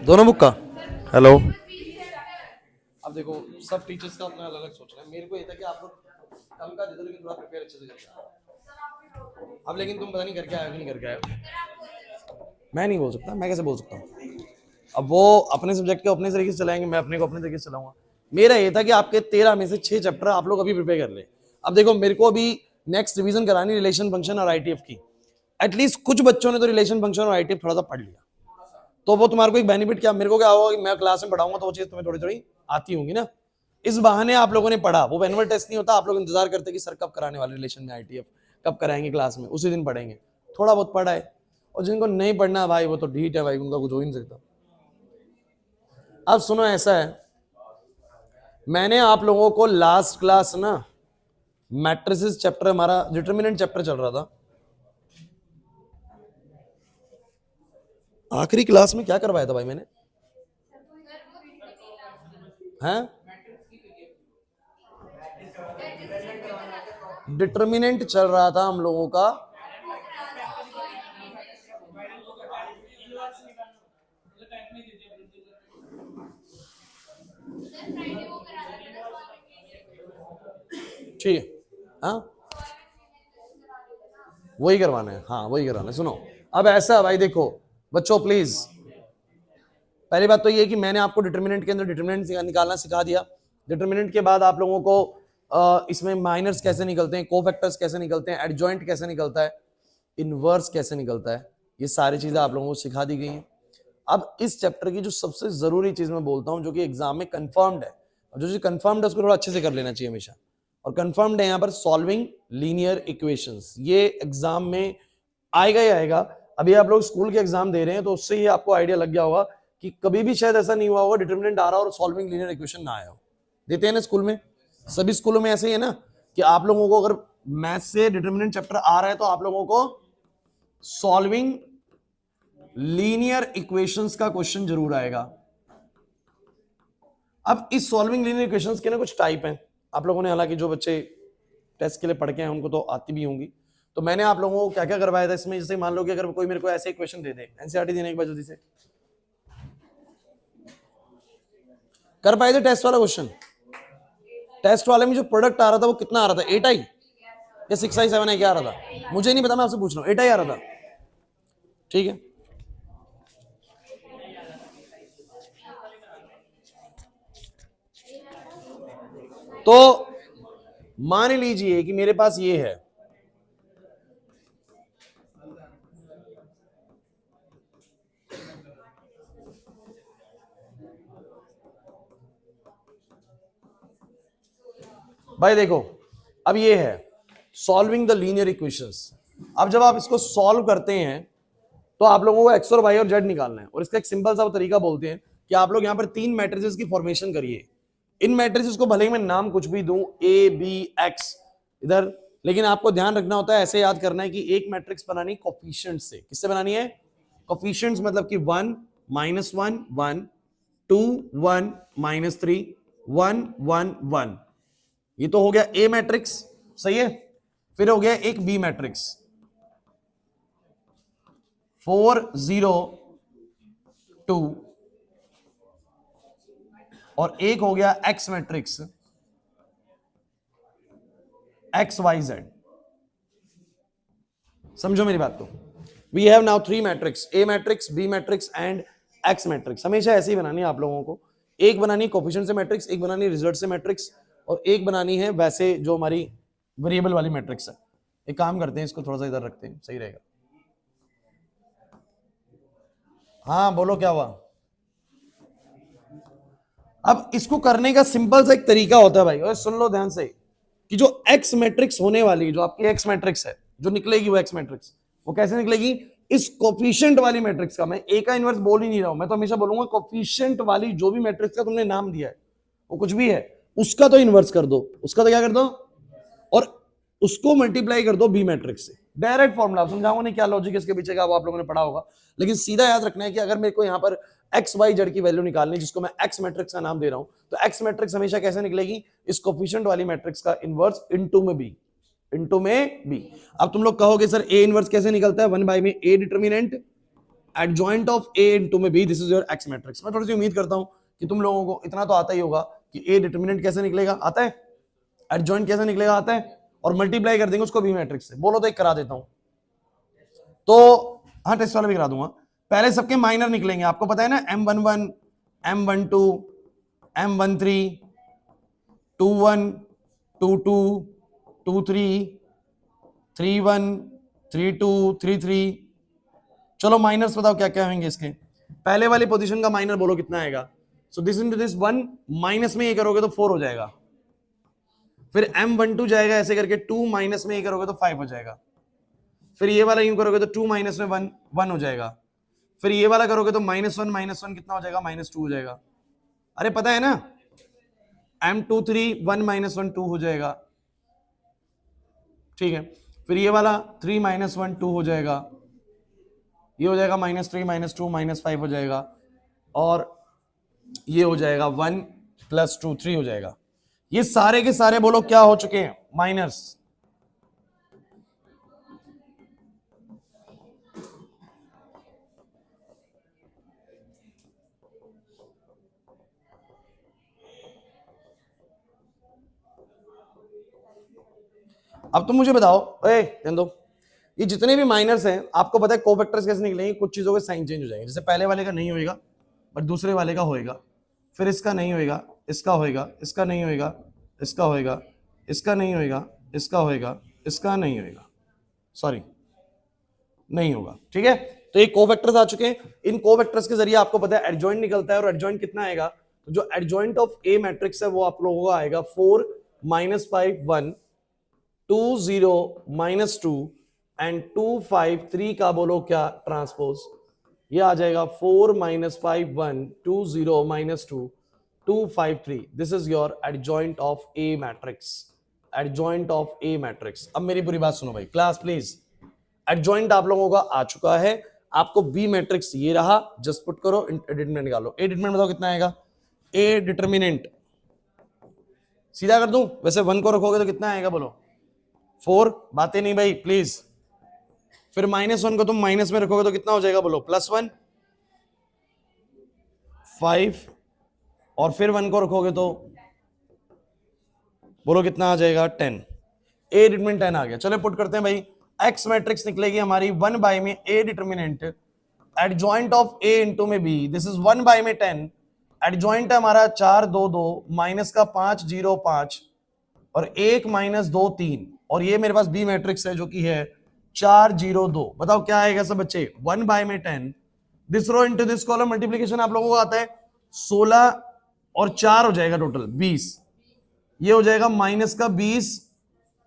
दोनों बुक का। हेलो। अब देखो, सब टीचर्स का अपना अलग अलग सोचना है। मेरे को ये था कि आप लोग कम का दे दो, लेकिन थोड़ा प्रिपेयर अच्छे से करके। अब लेकिन तुम पता नहीं करके आए कि नहीं करके आए। मैं नहीं बोल सकता, मैं कैसे बोल सकता हूँ। अब वो अपने सब्जेक्ट को अपने तरीके से चलाएंगे, मैं अपने को अपने तरीके से चलाऊंगा। मेरा ये था कि आपके 13 में से 6 चैप्टर आप लोग अभी प्रिपेयर कर ले। अब देखो, मेरे को अभी नेक्स्ट रिवीजन करानी रिलेशन फंक्शन और आईटीएफ की। एटलीस्ट कुछ बच्चों ने तो रिलेशन फंक्शन और आईटीएफ थोड़ा सा पढ़ लिया, तो वो तुम्हारे को एक बेनिफिट क्या, मेरे को क्या होगा कि मैं क्लास में पढ़ाऊंगा तो वो चीज तुम्हें थोड़ी थोड़ी आती होंगी ना। इस बहाने आप लोगों ने पढ़ा, वो एनुअल टेस्ट नहीं होता, आप लोग इंतजार करते कि सर कब कराने वाले रिलेशन में आईटीएफ, कब कराएंगे क्लास में, उसी दिन पढ़ेंगे। थोड़ा बहुत पढ़ा है। और जिनको नहीं पढ़ना भाई वो तो ढीठ है भाई, उनका कुछ हो ही नहीं सकता। अब सुनो, ऐसा है, मैंने आप लोगों को लास्ट क्लास ना मैट्रिसेस चैप्टर, हमारा डिटरमिनेंट चैप्टर चल रहा था, आखिरी क्लास में क्या करवाया था भाई मैंने, हैं? डिटरमिनेंट चल रहा था हम लोगों का। ठीक है, हाँ वही करवाना है, हाँ वही करवाना है। सुनो, अब ऐसा भाई देखो बच्चों प्लीज, पहली बात तो ये कि मैंने आपको डिटरमिनेंट के अंदर डिटरमिनेंट निकालना सिखा दिया। डिटरमिनेंट के बाद आप लोगों को इसमें माइनर्स कैसे निकलते हैं, कोफैक्टर्स कैसे निकलते हैं, एडजॉइंट कैसे निकलता है, इनवर्स कैसे निकलता है, ये सारी चीजें आप लोगों को सिखा दी गई हैं। अब इस चैप्टर की जो सबसे जरूरी चीज मैं बोलता हूं, जो कि एग्जाम में कंफर्म्ड है, और जो चीज कंफर्म्ड है उसको थोड़ा अच्छे से कर लेना चाहिए हमेशा। और कंफर्म्ड है यहाँ पर सॉल्विंग लीनियर इक्वेशंस, ये एग्जाम में आएगा ही आएगा। अभी आप लोग स्कूल के एग्जाम दे रहे हैं तो उससे ही आपको आइडिया लग गया होगा कि कभी भी शायद ऐसा नहीं हुआ होगा डिटरमिनेंट आ रहा और सॉल्विंग लीनियर इक्वेशन ना आया हो। देते हैं ना स्कूल में, सभी स्कूलों में ऐसे ही है ना, कि आप लोगों को अगर मैथ से डिटरमिनेंट चैप्टर आ रहा है तो आप लोगों को सॉल्विंग लीनियर इक्वेशंस का क्वेश्चन जरूर आएगा। अब इस सॉल्विंग लीनियर इक्वेशंस के ना कुछ टाइप हैं, आप लोगों ने, हालांकि जो बच्चे टेस्ट के लिए पढ़ के हैं उनको तो आती भी होंगी। तो मैंने आप लोगों को क्या क्या करवाया था इसमें, जैसे मान लो कि अगर कोई मेरे को ऐसे क्वेश्चन दे दे, एनसीईआरटी देने के बाद जल्दी से कर पाए थे टेस्ट वाला क्वेश्चन। टेस्ट वाले में जो प्रोडक्ट आ रहा था वो कितना आ रहा था, 8 आई या 6 आई 7 आई क्या आ रहा था, मुझे नहीं पता, मैं आपसे पूछ रहा हूँ, 8 आई आ रहा था। ठीक है, तो मान लीजिए कि मेरे पास ये है, भाई देखो, अब ये है सॉल्विंग द लीनियर इक्वेशंस। अब जब आप इसको सॉल्व करते हैं तो आप लोगों को एक्स और वाई और जेड निकालना है, और इसका एक सिंपल सा तरीका बोलते हैं कि आप लोग यहां पर 3 मैट्रिसेस की फॉर्मेशन करिए। इन मैट्रिसेस को भले ही मैं नाम कुछ भी दूं, ए बी एक्स इधर, लेकिन आपको ध्यान रखना होता है, ऐसे याद करना है कि एक मैट्रिक्स बनानी कोफिशिएंट से। किससे बनानी है? कोफिशिएंट्स, मतलब कि 1 -1 1 2 1 -3 1 1 1। ये तो हो गया ए मैट्रिक्स, सही है। फिर हो गया एक बी मैट्रिक्स 4 0 2, और एक हो गया X matrix X Y Z. समझो मेरी बात को, we have now 3 matrix, A matrix, B matrix and X matrix. हमेशा ऐसे ही बनानी है आप लोगों को, एक बनानी है कोफिशिएंट से मैट्रिक्स, एक बनानी है रिजल्ट से मैट्रिक्स, और एक बनानी है वैसे जो हमारी वेरिएबल वाली मैट्रिक्स है। एक काम करते हैं, इसको थोड़ा सा इधर रखते हैं, सही रहेगा। हाँ बोलो क्या हुआ। अब इसको करने का सिंपल सा एक तरीका होता है भाई, और सुन लो ध्यान से, कि जो एक्स मैट्रिक्स होने वाली, जो आपकी एक्स मैट्रिक्स है जो निकलेगी, वो एक्स मैट्रिक्स वो कैसे निकलेगी? इस कोफिशिएंट वाली मैट्रिक्स का, मैं ए का इनवर्स बोल ही नहीं रहा हूं, मैं तो हमेशा बोलूंगा कोफिशिएंट वाली जो भी मैट्रिक्स का तुमने नाम दिया है वो कुछ भी है, उसका तो इनवर्स कर दो, उसका तो क्या कर दो, और उसको मल्टीप्लाई कर दो बी मैट्रिक्स से। डायरेक्ट फॉर्मूला समझाऊंगा नहीं क्या लॉजिक इसके पीछे का, वो आप लोगों ने पढ़ा होगा, लेकिन सीधा याद रखना है कि अगर मेरे को यहां पर एक्स वाई जेड की वैल्यू निकालनी, जिसको मैं एक्स मैट्रिक्स का नाम दे रहा हूं, तो एक्स मैट्रिक्स हमेशा कैसे निकलेगी? इस कोफिशिएंट वाली मैट्रिक्स का इनवर्स इनटू में बी, इनटू में बी। अब तुम लोग कहोगे सर ए इनवर्स कैसे निकलता है? 1 बाय में A determinant adjoint of A into में B, this is your X matrix. मैं थोड़ी सी उम्मीद करता हूं कि तुम लोगों को इतना तो आता ही होगा कि ए डिटरमिनेंट कैसे निकलेगा, आता है, एडजॉइंट कैसे निकलेगा, आता है, और मल्टीप्लाई कर देंगे उसको बी मैट्रिक्स से। बोलो तो एक करा देता हूं। तो हाँ, टेस्ट वाला भी करा दूंगा। पहले सबके माइनर निकलेंगे, आपको पता है ना, M11, M12, M13, 21, 22, 23, 31, 32, 33। चलो माइनर्स बताओ क्या क्या होंगे इसके। पहले वाली पोजीशन का माइनर बोलो कितना आएगा। So this into this 1, minus में ये करोगे तो 4 हो जाएगा। फिर M12 जाएगा ऐसे करके 2, माइनस में ये करोगे तो 5 हो जाएगा। फिर ये वाला यूं करोगे तो 2 माइनस में 1, 1 हो जाएगा। फिर ये वाला करोगे तो -1 कितना हो जाएगा, -2 हो जाएगा। अरे पता है ना, M23 1 -1 2 हो जाएगा, ठीक है। फिर ये वाला 3 -1 2 हो जाएगा, ये हो जाएगा -3 -2 -5 हो जाएगा, और ये हो जाएगा 1 + 2 3 हो जाएगा। ये सारे के सारे बोलो क्या हो चुके हैं, माइनर्स। अब तुम मुझे बताओ, दो, ये जितने भी माइनर्स हैं, आपको पता है कोवेक्टर्स कैसे निकलेंगे, कुछ चीजों के साइन चेंज हो जाएंगे। जैसे पहले वाले का नहीं होएगा बट दूसरे वाले का होएगा, फिर इसका नहीं होएगा, इसका होएगा, इसका नहीं होएगा, इसका होएगा, इसका नहीं होएगा, इसका होएगा, इसका नहीं होएगा, सॉरी नहीं होगा, ठीक है। तो ये कोवेक्टर्स आ चुके हैं। इन कोवेक्टर्स के जरिए आपको पता है एडजॉइंट निकलता है, और एडजॉइंट कितना आएगा, तो जो एडजॉइंट ऑफ ए मैट्रिक्स है वो आप लोगों का आएगा 4 -5 1 2 0 -2 एंड 2 5 3 का बोलो क्या ट्रांसपोज, ये आ जाएगा 4 -5 1 2 0 -2 2 5 3। This is your adjoint of A matrix, adjoint of A matrix. अब मेरी पूरी बात सुनो भाई, क्लास प्लीज। एडजॉइंट आप लोगों का आ चुका है, आपको बी मैट्रिक्स ये रहा, जस्ट पुट करो, डिटरमिनेंट निकालो। ए डिटरमिनेंट बताओ कितना आएगा, ए डिटरमिनेंट सीधा कर दूं, वैसे 1 को रखोगे तो कितना आएगा बोलो, 4, बातें नहीं भाई प्लीज। फिर -1 को तुम माइनस में रखोगे तो कितना हो जाएगा बोलो, +1 5, और फिर 1 को रखोगे तो बोलो कितना आ जाएगा 10। ए डिटरमिनेंट 10 आ गया। चलो पुट करते हैं भाई, एक्स मैट्रिक्स निकलेगी हमारी 1 में A determinant, adjoint of A into में बी, दिस इज 1 में 10, एडजॉइंट है हमारा 4 2 2 माइनस का 5 0 5 और 1 -2 3, और ये मेरे पास बी मैट्रिक्स है जो कि है 4 0 2। बताओ क्या आएगा सब बच्चे, 1 में 10, this row into this column, multiplication आप लोगों को आता है, 16 और 4 हो जाएगा टोटल 20, ये हो जाएगा माइनस का 20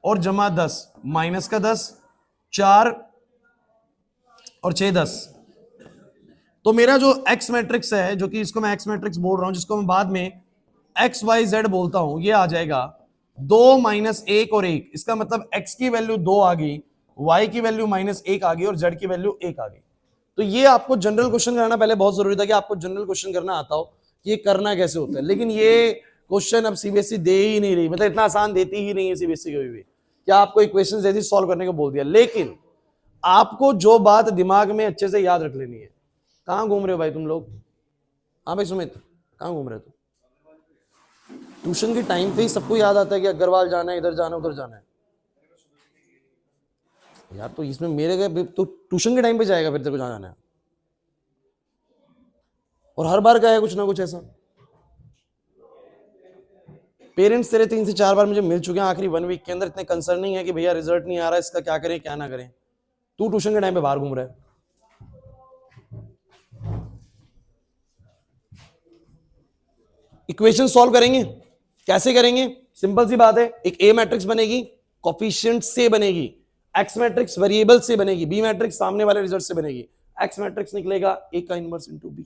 और जमा 10, माइनस का 10, 4 और 6 10। तो मेरा जो एक्स मैट्रिक्स है, जो कि इसको मैं एक्स मैट्रिक्स बोल रहा हूं, जिसको मैं बाद में एक्स वाई जेड बोलता हूं, ये आ जाएगा 2 -1 और 1। इसका मतलब एक्स की वैल्यू 2 आ गई, वाई की वैल्यू -1 आ गई, और जेड की वैल्यू 1 आ गई। तो ये आपको जनरल क्वेश्चन कराना पहले बहुत जरूरी था कि आपको जनरल क्वेश्चन करना आता हो कि ये करना कैसे होता है। लेकिन ये क्वेश्चन अब सीबीएसई दे ही नहीं रही, मतलब इतना आसान देती ही नहीं है सीबीएसई कभी भी, क्या आपको इक्वेशंस ऐसी सॉल्व करने को बोल दिया। लेकिन आपको जो बात दिमाग में अच्छे से याद रख लेनी है। कहां घूम रहे हो भाई तुम लोग, हाँ भाई सुमित कहां घूम रहे हो तुम, ट्यूशन के टाइम पे ही सबको याद आता है कि अग्रवाल जाना है, इधर जाना है, उधर जाना है यार। तो इसमें मेरे गए तो ट्यूशन के टाइम पे जाएगा, फिर तेरे को जहां जाना है, और हर बार का है कुछ ना कुछ ऐसा। पेरेंट्स तेरे 3 से 4 बार मुझे मिल चुके हैं आखिरी 1 वीक के अंदर, इतने कंसर्निंग है कि भैया रिजल्ट नहीं आ रहा है, इसका क्या करें क्या ना करें। तू ट्यूशन के टाइम पे बाहर घूम रहा है। इक्वेशन सॉल्व करेंगे, कैसे करेंगे, सिंपल सी बात है, एक ए मैट्रिक्स बनेगी, कोफिशिएंट से बनेगी, एक्स मैट्रिक्स वेरिएबल से बनेगी, बी मैट्रिक्स सामने वाले रिजल्ट से बनेगी। एक्स मैट्रिक्स निकलेगा ए का इनवर्स इनटू बी,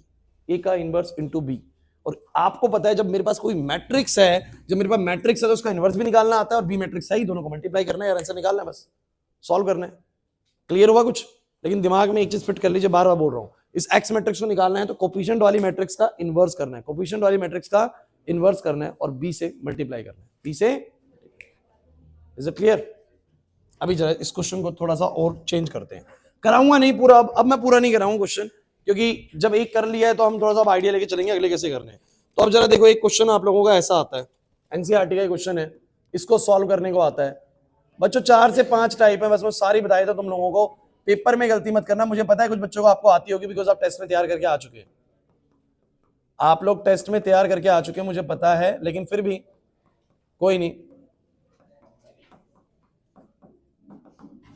ए का इनवर्स इनटू बी। और आपको पता है जब मेरे पास कोई मैट्रिक्स है, जब मेरे पास मैट्रिक्स है तो उसका इनवर्स भी निकालना आता है और बी मैट्रिक्स है ही, दोनों को मल्टीप्लाई करना है और आंसर निकालना है, बस सॉल्व करना है। क्लियर हुआ कुछ। लेकिन दिमाग में एक चीज फिट कर लीजिए, बार बार बोल रहा हूं, इस एक्स मैट्रिक्स को निकालना है तो कोफिशिएंट वाली मैट्रिक्स का इनवर्स करना है, कोफिशिएंट वाली मैट्रिक्स का इनवर्स करना है और बी से मल्टीप्लाई करना है, बी से। Is it clear. अभी जरा इस क्वेश्चन को थोड़ा सा और चेंज करते हैं, कराऊंगा नहीं पूरा, अब मैं पूरा नहीं कराऊंगा क्वेश्चन, क्योंकि जब एक कर लिया है तो हम थोड़ा सा आइडिया लेके चलेंगे अगले कैसे करने हैं। तो अब जरा देखो, एक क्वेश्चन आप लोगों का ऐसा आता है, एनसीईआरटी का क्वेश्चन है, इसको सॉल्व करने को आता है बच्चों। 4 से 5 टाइप है, बस मैं सारी बताया था तुम लोगों को। पेपर में गलती मत करना, मुझे पता है कुछ बच्चों को आपको आती होगी, बिकॉज आप टेस्ट में तैयार करके आ चुके हैं, आप लोग टेस्ट में तैयार करके आ चुके हैं, मुझे पता है, लेकिन फिर भी कोई नहीं।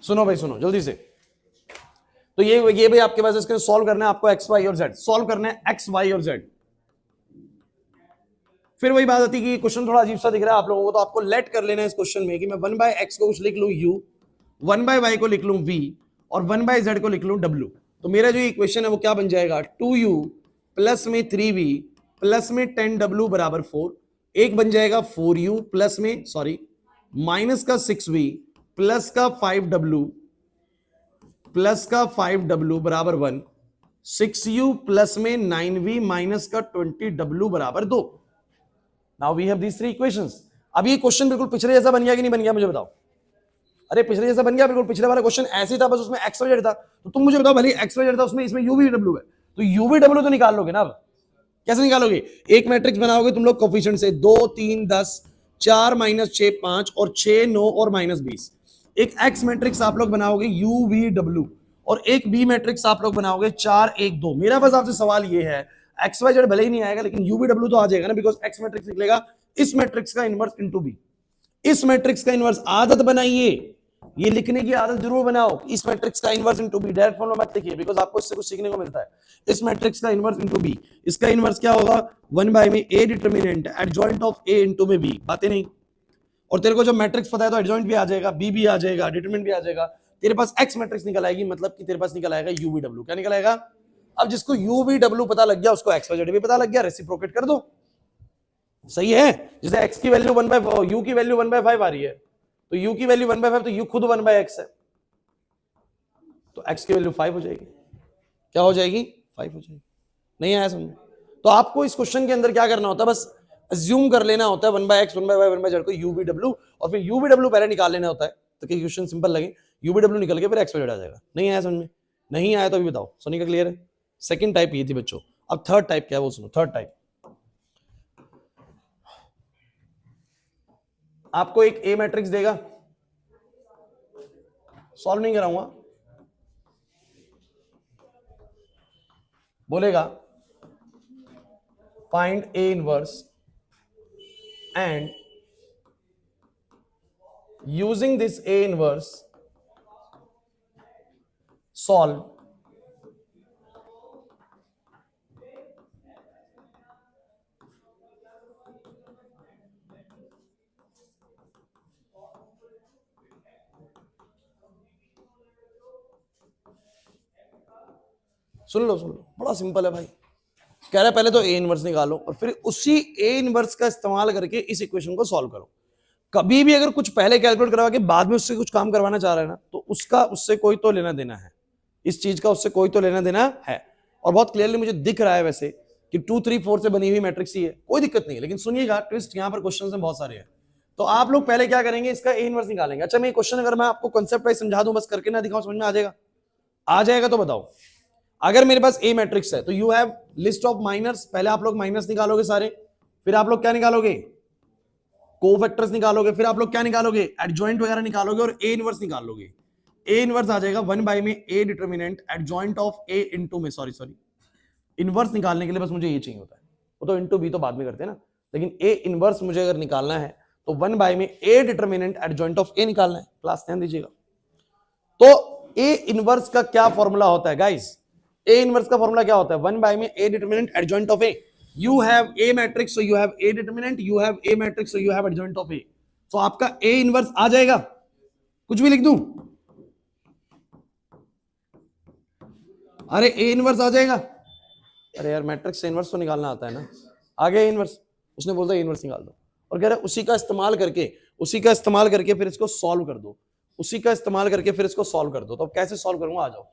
सुनो भाई सुनो जल्दी से। तो ये भाई आपके पास इसके सॉल्व करना है आपको, एक्स वाई और जेड सॉल्व करना है, एक्स वाई और जेड। फिर वही बात आती है कि क्वेश्चन थोड़ा अजीब सा दिख रहा है आप लोगों को, तो आपको लेट कर लेना है इस क्वेश्चन में कि मैं 1/x को कुछ लिख लूं u, 1/y को लिख लूं v और 1/z को लिख लूं w। तो मेरा जो इक्वेशन है वो क्या बन जाएगा, 2u प्लस में 3v प्लस में 10w बराबर 4। एक बन जाएगा 4u प्लस में माइनस का 6v प्लस का 5w प्लस का 5w बराबर 1। 6u प्लस में 9v माइनस का 20w बराबर 2। Now we have these three equations. अब ये क्वेश्चन बिल्कुल पिछले जैसा बन गया कि नहीं बन गया, मुझे बताओ। अरे पिछले जैसा बन गया बिल्कुल, पिछले वाला क्वेश्चन ऐसे ही था, बस उसमें एक्स वाई जेड था। तो तुम मुझे बताओ, भले एक्स वाई जेड था उसमें, इसमें यू वी डब्ल्यू है, तो यू वी डब्ल्यू तो निकाल लोगे ना। अब कैसे निकालोगे, एक मैट्रिक्स बनाओगे तुम लोग कोफिशिएंट से, 2 3 10 4 माइनस 6 5 और 6 9 और माइनस 20। एक एक्स मैट्रिक्स आप लोग बनाओगे यू वी डब्ल्यू, और एक बी मैट्रिक्स आप लोग बनाओगे 4 1 2। मेरा बस आपसे सवाल ये है, एक्स वाई जेड भले ही नहीं आएगा लेकिन यू वी डब्ल्यू तो आ जाएगा ना, बिकॉज एक्स मैट्रिक्स निकलेगा इस मैट्रिक्स का इनवर्स इनटू बी। इस मैट्रिक्स का इनवर्स आदत बनाइए, ये लिखने की आदत जरूर बनाओ, इस मैट्रिक्स का inverse into B. Direct formula मत लिखिए, बिकॉज आपको इससे कुछ सीखने को मिलता है। इस मैट्रिक्स का इनवर्स इनटू बी, इसका इनवर्स क्या होगा, 1 में A determinant adjoint of A into में बी। बातें नहीं, और तेरे को जब मैट्रिक्स पता है तो एडजॉइंट भी आ जाएगा, बी भी आ जाएगा, डिटरमिनेंट भी आ जाएगा। तेरे पास एक्स मैट्रिक्स निकल आएगी, मतलब कि तेरे पास निकल आएगा यू वी डब्ल्यू। क्या निकल आएगा, अब जिसको यू वी डब्ल्यू पता लग गया उसको एक्स वाई जेड भी पता लग गया, रेसिप्रोकेट कर दो। सही है, जैसे x की वैल्यू 1/4, u की वैल्यू 1/5 आ रही है, तो u की वैल्यू 1/5, तो u खुद 1/x है, तो x की वैल्यू 5 हो जाएगी। क्या हो जाएगी, 5 हो जाएगी। नहीं आया समझ? तो आपको इस क्वेश्चन के अंदर क्या करना होता है, बस अज्यूम कर लेना होता है 1/x 1/y 1/z को u v w, और फिर u v w पहले निकाल लेना होता है, तो कि क्वेश्चन सिंपल लगे, u v w निकल के फिर x y z आ जाएगा। नहीं आया समझ में? नहीं आया तो अभी बताओ। सोनी का क्लियर है? सेकंड टाइप ये थी बच्चों। अब थर्ड टाइप क्या है वो सुनो। थर्ड टाइप, आपको एक ए मैट्रिक्स देगा, सॉल्व नहीं कराऊंगा, बोलेगा find A inverse and using this A inverse solve सुन लो बड़ा सिंपल है भाई। कह रहा है पहले तो ए इनवर्स निकालो और फिर उसी ए इनवर्स का इस्तेमाल करके इस इक्वेशन को सॉल्व करो। कभी भी अगर कुछ पहले कैलकुलेट करवा के बाद में उससे कुछ काम करवाना चाह रहे हैं ना, तो उसका उससे कोई तो लेना देना है, इस चीज का उससे कोई तो लेना देना है। और बहुत क्लियरली मुझे दिख रहा है वैसे कि 2 3 4 से बनी हुई मैट्रिक्स ही है, कोई दिक्कत नहीं है। लेकिन सुनिएगा, ट्विस्ट यहां पर क्वेश्चन में बहुत सारे हैं। तो आप लोग पहले क्या करेंगे, इसका ए इनवर्स निकालेंगे। अच्छा मैं क्वेश्चन अगर मैं आपको कॉन्सेप्ट वाइज समझा दूं, बस करके ना दिखाऊं, समझ में आ जाएगा? आ जाएगा तो बताओ। अगर मेरे पास ए मैट्रिक्स है तो you have list of minors, पहले आप लोग माइनस निकालोगे सारे, फिर आप लोग क्या निकालोगे, कोफैक्टर्स निकालोगे, फिर आप लोग क्या निकालोगे, एडजॉइंट वगैरह निकालोगे और ए इनवर्स निकाल लोगे। ए इनवर्स आ जाएगा 1 में A determinant adjoint of A into में, सॉरी इनवर्स निकालने के लिए बस मुझे ये चाहिए होता है, वो तो इनटू बी तो बाद में करते हैं ना, लेकिन ए इनवर्स मुझे अगर निकालना है तो 1 में ए डिटरमिनेंट एडजॉइंट ऑफ ए निकालना है। क्लास ध्यान दीजिएगा। तो ए इनवर्स का क्या फॉर्मूला होता है गाइस, ए इनवर्स का फॉर्मूला क्या होता है, 1 में A determinant adjoint of A. You have a matrix so you have a determinant, you have a matrix so you have adjoint of A. तो आपका ए इनवर्स आ जाएगा, कुछ भी लिख दूं, अरे ए इनवर्स आ जाएगा। अरे यार मैट्रिक्स से इनवर्स तो निकालना आता है ना, आ गया इनवर्स। उसने बोलता है इनवर्स निकाल दो, और कह रहा है उसी का इस्तेमाल करके फिर इसको सॉल्व कर दो, उसी का इस्तेमाल करके फिर इसको सॉल्व कर दो। तो कैसे सॉल्व करूंगा, आ जाओ।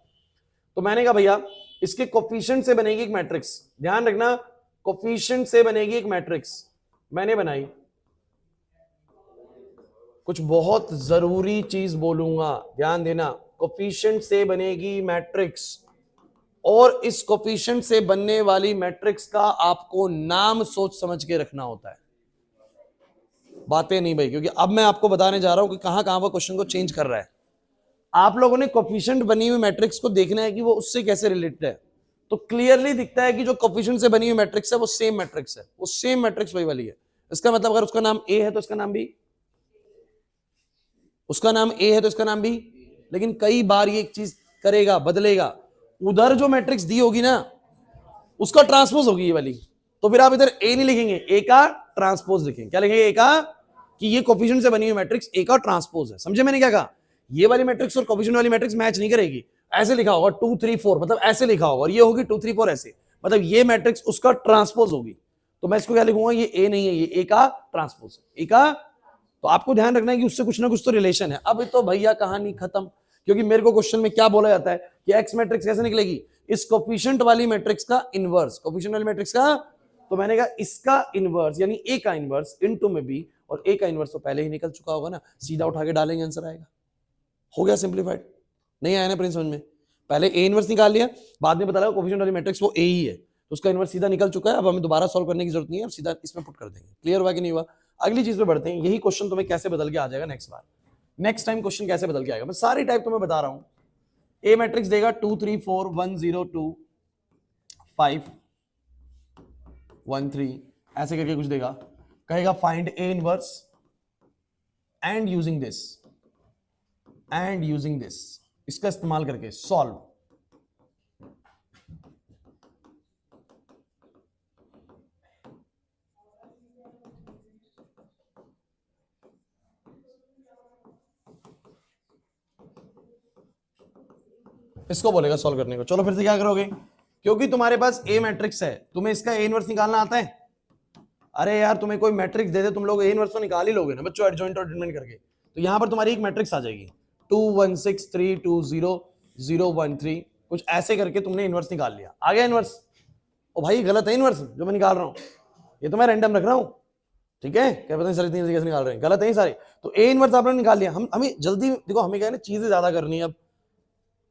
तो मैंने कहा भैया इसके कोफिशिएंट से बनेगी एक मैट्रिक्स, ध्यान रखना, कोफिशिएंट से बनेगी एक मैट्रिक्स। मैंने बनाई, कुछ बहुत जरूरी चीज बोलूंगा, ध्यान देना, कोफिशिएंट से बनेगी मैट्रिक्स और इस कोफिशिएंट से बनने वाली मैट्रिक्स का आपको नाम सोच समझ के रखना होता है, बातें नहीं भाई, क्योंकि अब मैं आपको बताने जा रहा हूं कि कहां कहां वो क्वेश्चन को चेंज कर रहा है। आप लोगों ने कोफिशिएंट बनी हुई मैट्रिक्स को देखना है कि वो उससे कैसे रिलेटेड है। तो क्लियरली दिखता है कि जो कोफिशिएंट से बनी हुई मैट्रिक्स है वो सेम मैट्रिक्स है, वो सेम मैट्रिक्स वही वाली है। इसका मतलब अगर उसका नाम ए है तो इसका नाम भी, उसका नाम ए है तो इसका नाम भी। लेकिन कई बार ये एक चीज करेगा, बदलेगा, उधर जो मैट्रिक्स दी होगी ना उसका ट्रांसपोज होगी ये वाली, तो फिर आप इधर ए नहीं लिखेंगे, ए का ट्रांसपोज लिखेंगे। क्या लिखेंगे? ए का, कि ये कोफिशिएंट से बनी हुई मैट्रिक्स ए का ट्रांसपोज है। समझे मैंने क्या कहा? ये वाली मैट्रिक्स और कोफिशिएंट वाली मैट्रिक्स मैच नहीं करेगी। ऐसे लिखा होगा 2 3 4, मतलब ऐसे लिखा होगा, और ये होगी 2 3 4 ऐसे, मतलब ये मैट्रिक्स उसका ट्रांसपोज होगी। तो मैं इसको क्या लिखूंगा? ये ए नहीं है, ये ए का ट्रांसपोज, ए का। तो आपको ध्यान रखना है कि उससे कुछ ना कुछ तो रिलेशन है। अब तो भैया कहानी खत्म, क्योंकि मेरे को क्वेश्चन में क्या बोला जाता है कि एक्स मैट्रिक्स कैसे निकलेगी? इस कोफिशिएंट वाली मैट्रिक्स का इनवर्स, कोफिशिएंट वाली मैट्रिक्स का। तो मैंने कहा इसका इनवर्स यानी ए का इनवर्स इनटू में बी, और ए का इनवर्स तो पहले ही निकल चुका होगा ना, सीधा उठा के डालेंगे आंसर आएगा। हो गया सिंप्लीफाइड? नहीं आया ना प्रिंस समझ में? पहले ए इनवर्स निकाल लिया, बाद में पता लगा कोफिशिएंट वाली मैट्रिक्स वो ए ही है, तो उसका इनवर्स सीधा निकल चुका है। अब हमें दोबारा सॉल्व करने की जरूरत नहीं है, अब सीधा इसमें पुट कर देंगे। क्लियर हुआ कि नहीं हुआ? अगली चीज पे बढ़ते हैं। यही क्वेश्चन तुम्हें कैसे बदल के आ जाएगा नेक्स्ट बार, नेक्स्ट टाइम क्वेश्चन कैसे बदल के आएगा, मैं सारी टाइप तुम्हें बता रहा हूं। ए मैट्रिक्स देगा 2 3 4 1 0 2 5 1 3 ऐसे करके कुछ देगा, कहेगा find A inverse and using this, इसका इस्तेमाल करके सॉल्व। इसको बोलेगा सॉल्व करने को। चलो फिर से क्या करोगे? क्योंकि तुम्हारे पास ए मैट्रिक्स है, तुम्हें इसका ए इनवर्स निकालना आता है। अरे यार तुम्हें कोई मैट्रिक्स दे दे, तुम लोग ए इनवर्स तो निकाल ही लोगे ना बच्चों, एडजॉइंट और डिटरमिनेंट करके। तो यहां पर तुम्हारी एक मैट्रिक्स आ जाएगी 2 1 6 3 2 0 0 1 3, कुछ ऐसे करके तुमने इनवर्स निकाल लिया। आ गया इनवर्स? ओ भाई गलत है इनवर्स जो मैं निकाल रहा हूं, ये तो मैं रैंडम रख रहा हूं, ठीक है? क्या पता नहीं सर इतनी जल्दी कैसे निकाल रहे हैं, गलत है सारे। तो ए इनवर्स आपने निकाल लिया। हमें जल्दी देखो, हमें क्या है ना, चीजें ज्यादा करनी है, अब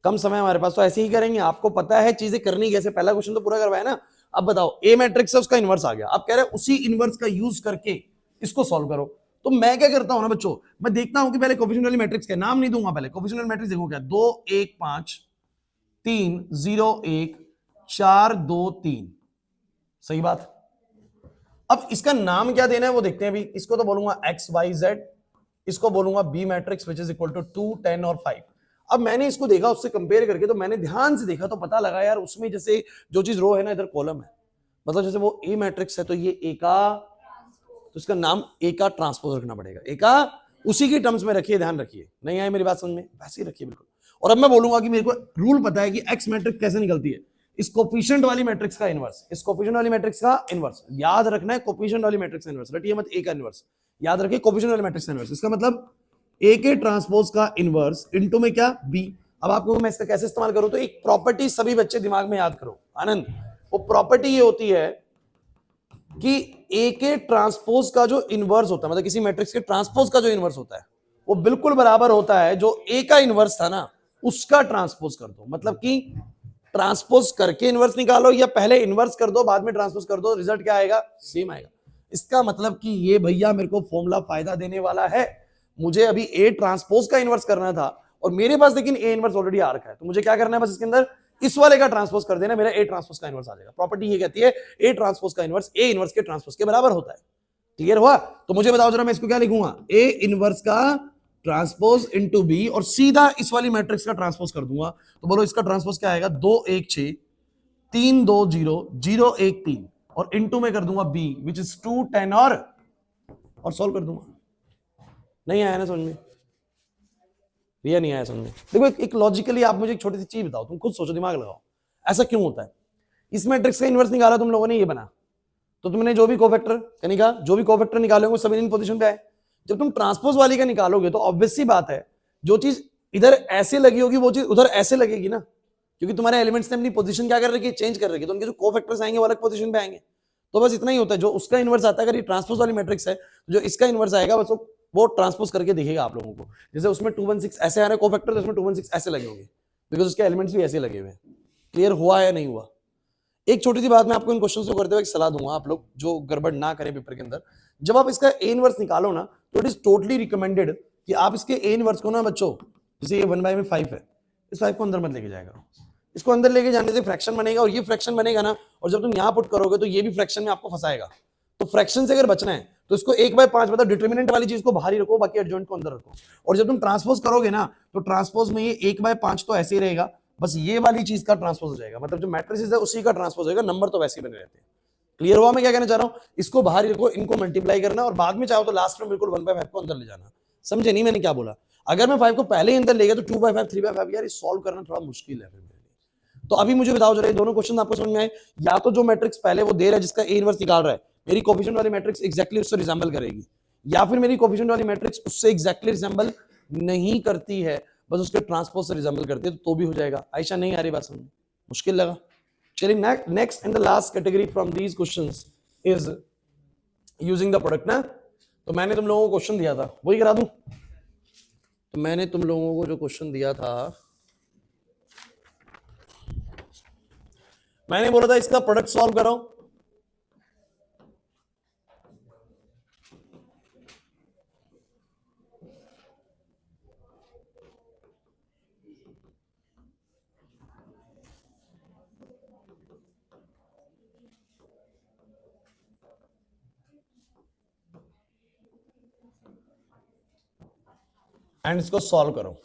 कम समय हमारे पास, तो ऐसे ही करेंगे। आपको पता है चीजें करनी कैसे, पहला क्वेश्चन तो पूरा करवाया ना। अब बताओ ए मैट्रिक्स है, उसका इनवर्स आ गया, अब कह रहे हैं उसी इनवर्स का यूज करके इसको सॉल्व करो। तो मैं क्या करता हूं ना बच्चों, मैं देखता हूं कि पहले कोफिशिएंट वाली मैट्रिक्स का नाम नहीं दूंगा, पहले कोफिशिएंट वाली मैट्रिक्स देखो क्या, 2 1 5 3 0 1 4 2 3, सही बात। अब इसका नाम क्या देना है वो देखते हैं अभी। इसको तो बोलूंगा एक्स वाई जेड, इसको बोलूंगा B matrix which is equal to 2 10 और 5। अब मैंने इसको देखा उससे कंपेयर करके, तो मैंने ध्यान से देखा तो पता लगा यार उसमें जैसे जो चीज रो है ना, इधर कॉलम है, मतलब जैसे वो ए मैट्रिक्स है तो ये ए का, तो इसका नाम ए का ट्रांसपोज रखना पड़ेगा। ए का उसी की टर्म्स में रखिए, ध्यान रखिए। नहीं आए मेरी बात समझ में? वैसे ही रखिए बिल्कुल। और अब मैं बोलूंगा कि मेरे को रूल पता है कि एक्स मैट्रिक्स कैसे निकलती है, इस कोफिशिएंट वाली मैट्रिक्स का इनवर्स, इस कोफिशिएंट वाली मैट्रिक्स का इनवर्स याद रखना है। कोफिशिएंट वाली मैट्रिक्स का इनवर्स रटिए मत, ए का इनवर्स याद रखिए, कोफिशिएंट वाली मैट्रिक्स का इनवर्स, इसका मतलब ए के ट्रांसपोज का इनवर्स इनटू में क्या, बी। अब आपको मैं इसका कैसे इस्तेमाल करूं, तो एक प्रॉपर्टी सभी बच्चे दिमाग में याद करो आनंद। वो प्रॉपर्टी ये होती है कि ए के ट्रांसपोज का जो इनवर्स होता है, मतलब किसी मैट्रिक्स के ट्रांसपोज का जो इनवर्स होता है, वो बिल्कुल बराबर होता है जो ए का इनवर्स था ना उसका ट्रांसपोज कर दो। मतलब कि ट्रांसपोज करके इनवर्स निकालो, या पहले इनवर्स कर दो बाद में ट्रांसपोज कर दो, रिजल्ट क्या आएगा? सेम आएगा। इसका मतलब कि ये भैया मेरे को फॉर्मूला फायदा देने वाला है। मुझे अभी ए ट्रांसपोज का इनवर्स करना था और मेरे पास लेकिन ए इनवर्स ऑलरेडी आ रखा है, तो मुझे क्या करना है, बस इसके अंदर इस वाले का ट्रांसपोज कर देना, मेरा ए ट्रांसपोज का इनवर्स आ जाएगा। प्रॉपर्टी ये कहती है ए ट्रांसपोज का इनवर्स ए इनवर्स के ट्रांसपोज के बराबर होता है। क्लियर हुआ? तो मुझे बताओ जरा, मैं इसको क्या लिखूंगा, ए इनवर्स का ट्रांसपोज इनटू बी, और सीधा इस वाली मैट्रिक्स का ट्रांसपोज कर दूंगा। तो बोलो इसका ट्रांसपोज क्या आएगा, 2 1 6 3 2 0 0 1 3, और इनटू में कर दूंगा बी विच इज 2 10 और सॉल्व कर दूंगा। नहीं आया ना समझ में? भैया नहीं आया समझ में? देखो एक लॉजिकली आप मुझे एक छोटी सी चीज बताओ, तुम खुद सोचो, दिमाग लगाओ, ऐसा क्यों होता है? इस मैट्रिक्स का इनवर्स निकाला तुम लोगों ने, ये बना, तो तुमने जो भी कोफैक्टर कनिका जो भी कोफैक्टर निकालोगे सब इन पोजीशन पे आए। जब तुम ट्रांसपोज वाली का निकालोगे तो ऑब्वियस सी बात है, जो चीज इधर ऐसे लगी होगी वो चीज उधर ऐसे लगेगी ना, क्योंकि तुम्हारे एलिमेंट्स ने अपनी पोजीशन क्या कर रखी है, चेंज कर रखी है, तो उनके जो कोफैक्टर्स आएंगे वो अलग पोजीशन पे आएंगे। तो बस इतना ही होता है, जो उसका इनवर्स आता है, अगर ये ट्रांसपोज वाली मैट्रिक्स है, जो इसका इनवर्स आएगा बस वो ट्रांसपोज करके दिखेगा आप लोगों को। जैसे उसमें 2 1 6 ऐसे आ रहे कोफैक्टर, तो उसमें 2 1 6 ऐसे लगे होंगे, बिकॉज उसके एलिमेंट्स भी ऐसे लगे हुए हैं। क्लियर हुआ या नहीं हुआ? एक छोटी सी बात मैं आपको इन क्वेश्चन को करते हुए एक सलाह दूंगा, आप लोग जो गड़बड़ ना करें पेपर के अंदर, जब आप इसका ए इनवर्स निकालो ना तो इट इज टोटली रिकमेंडेड कि आप इसके ए इनवर्स को ना बच्चों, जैसे ये 1/5 है, इस 5 को अंदर मत लेके जाएगा, इसको अंदर लेके जाने से फ्रैक्शन बनेगा और ये फ्रैक्शन बनेगा ना, और जब तुम यहां पुट करोगे तो ये भी फ्रैक्शन में आपको फंसाएगा। तो फ्रैक्शन से अगर बचना है तो इसको 1/5 मतलब डिटर्मिनेंट वाली चीज को बाहर ही रखो, बाकी एडजॉइंट को अंदर रखो। और जब तुम ट्रांसपोज करोगे ना तो ट्रांसपोज में ये 1/5 तो ऐसे ही रहेगा, बस ये वाली चीज का ट्रांसपोज हो जाएगा, मतलब जो मैट्रिसेस है उसी का ट्रांसपोज होगा, नंबर तो वैसे ही बने रहते हैं। क्लियर हुआ मैं क्या कहना चाह रहा हूं? इसको बाहर ही रखो, इनको मल्टीप्लाई करना और बाद में चाहो तो लास्ट में बिल्कुल 1/5 को अंदर ले जाना। समझे नहीं मैंने क्या बोला? अगर मैं 5 को पहले ही अंदर ले गया तो 2/5 3/5 यार ये सॉल्व करना थोड़ा मुश्किल है फिर मेरे लिए। तो अभी मुझे बताओ जरा, ये दोनों क्वेश्चन आपको समझ में आए? या तो जो मैट्रिक्स पहले वो दे रहा है जिसका ए इनवर्स निकाल रहा है, मेरी कोफिशिएंट वाली मैट्रिक्स एग्जैक्टली उससे रिजेंबल करेगी, या फिर मेरी कोफिशिएंट वाली मैट्रिक्स उससे एग्जैक्टली रिजेंबल नहीं करती है, बस उसके ट्रांसपोज से रिजेंबल करती है, तो भी हो जाएगा। आयशा नहीं आ रही बात समझ? मुश्किल लगा? चलिए next and the last category from these questions is using the product ना। तो मैंने तुम लोगों को क्वेश्चन दिया था, वही करा दूं? तो मैंने तुम लोगों को जो क्वेश्चन दिया था, मैंने बोला था इसका प्रोडक्ट सॉल्व करो। एंड इसको सॉल्व करो।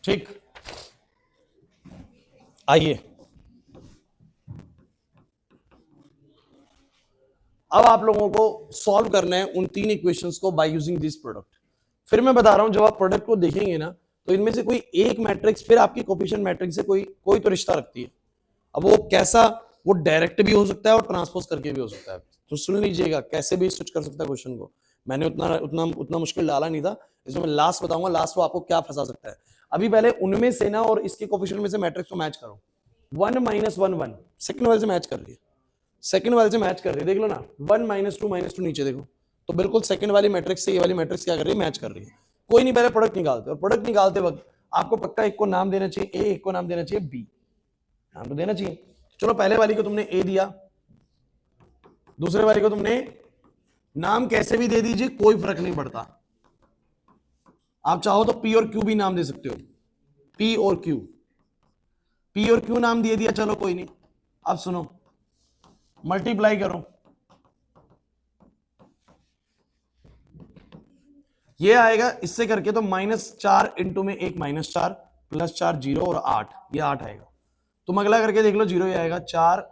ठीक, आइए अब आप लोगों को सॉल्व करना है उन तीन इक्वेशंस को बाय यूजिंग दिस प्रोडक्ट। फिर मैं बता रहा हूं, जब आप प्रोडक्ट को देखेंगे ना तो इनमें से कोई एक मैट्रिक्स फिर आपकी कोफिशिएंट मैट्रिक्स से कोई तो रिश्ता रखती है। अब वो कैसा, वो डायरेक्ट भी हो सकता है और ट्रांसपोज करके भी हो सकता है। तो सुन लीजिएगा, कैसे भी स्विच कर सकता है क्वेश्चन को। मैंने उतना मुश्किल डाला नहीं था, इसमें मैं लास्ट बताऊंगा, लास्ट वो आपको क्या फंसा सकता है। अभी पहले उनमें से ना और इसके कोफिशिएंट में से मैट्रिक्स को मैच करो। 1 - 1 1 सेकंड वाले से मैच कर रही है, सेकंड वाले से मैच कर रही है, देख लो ना। 1 -2 नीचे देखो, तो बिल्कुल सेकंड वाली मैट्रिक्स से ये वाली मैट्रिक्स क्या कर रही है, मैच कर रही है। कोई नहीं, पहले प्रोडक्ट निकालते, और प्रोडक्ट निकालते वक्त आपको पक्का एक को नाम देना चाहिए ए, एक को नाम देना चाहिए बी, नाम तो देना चाहिए। चलो पहले वाली को तुमने ए दिया, दूसरे वाली को तुमने नाम कैसे भी दे दीजिए, कोई फर्क नहीं पड़ता। आप चाहो तो पी और क्यू भी नाम दे सकते हो, पी और क्यू, पी और क्यू नाम दे दिया, चलो कोई नहीं। अब सुनो, मल्टीप्लाई करो, ये आएगा इससे करके तो -4 इंटू में 1 -4 +4 0 और 8, ये 8 आएगा। तुम अगला करके देख लो, 0 ही आएगा, 4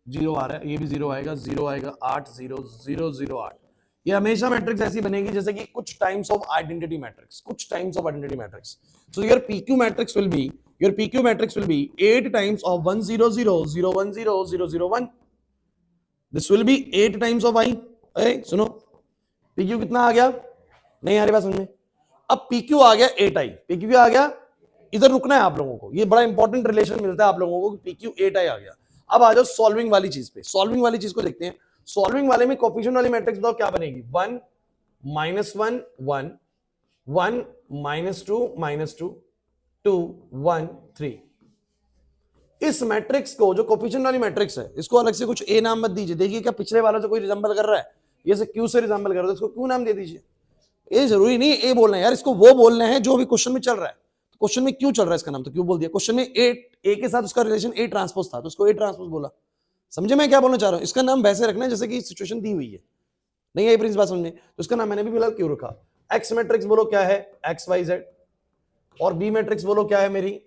0 आ रहा है, ये भी 0 आएगा, 0 आएगा, 8 0 0 0 8। ये हमेशा मैट्रिक्स ऐसी बनेगी जैसे कि कुछ टाइम्स ऑफ आइडेंटिटी मैट्रिक्स, कुछ times of identity matrix. So your PQ matrix will be, your PQ matrix will be 8 times of 1 0 0 0 1 0 0 0 1. This will be 8 times of I. सुनो, PQ कितना आ गया? नहीं आ रही बात समझ में? अब PQ आ गया 8I, PQ आ गया, इधर रुकना है आप लोगों को, ये बड़ा इंपॉर्टेंट रिलेशन मिलता है आप लोगों को कि PQ 8I आ गया। अब आ जाओ सॉल्विंग वाली चीज पे, सॉल्विंग वाली चीज को देखते हैं। सॉल्विंग वाले में कोफिशिएंट वाली मैट्रिक्स बताओ क्या बनेगी? 1 -1 1 1 -2 -2 2 1 3। इस मैट्रिक्स को, जो कोफिशिएंट वाली मैट्रिक्स है, इसको अलग से कुछ ए नाम मत दीजिए। देखिए क्या पिछले वाला से कोई रिजेंबल कर रहा है, ये से क्यू से रिजेंबल कर रहा है, इसको क्यू नाम दे दीजिए। ये जरूरी नहीं ए बोलना है यार, इसको वो बोलना है जो भी क्वेश्चन में चल रहा है। क्वेश्चन में क्यों चल रहा है इसका नाम तो क्यों बोल दिया। क्वेश्चन में ए के साथ उसका रिलेशन ए ट्रांसपोज था तो उसको ए ट्रांसपोज बोला। समझे मैं क्या बोलना चाह रहा हूं? इसका नाम वैसे रखना है जैसे कि सिचुएशन दी हुई है। नहीं आई प्रिंस बात समझ में? तो इसका नाम मैंने भी फिलहाल क्यों रखा। एक्स मैट्रिक्स बोलो क्या है, एक्स वाई जेड, और बी मैट्रिक्स बोलो क्या है मेरी।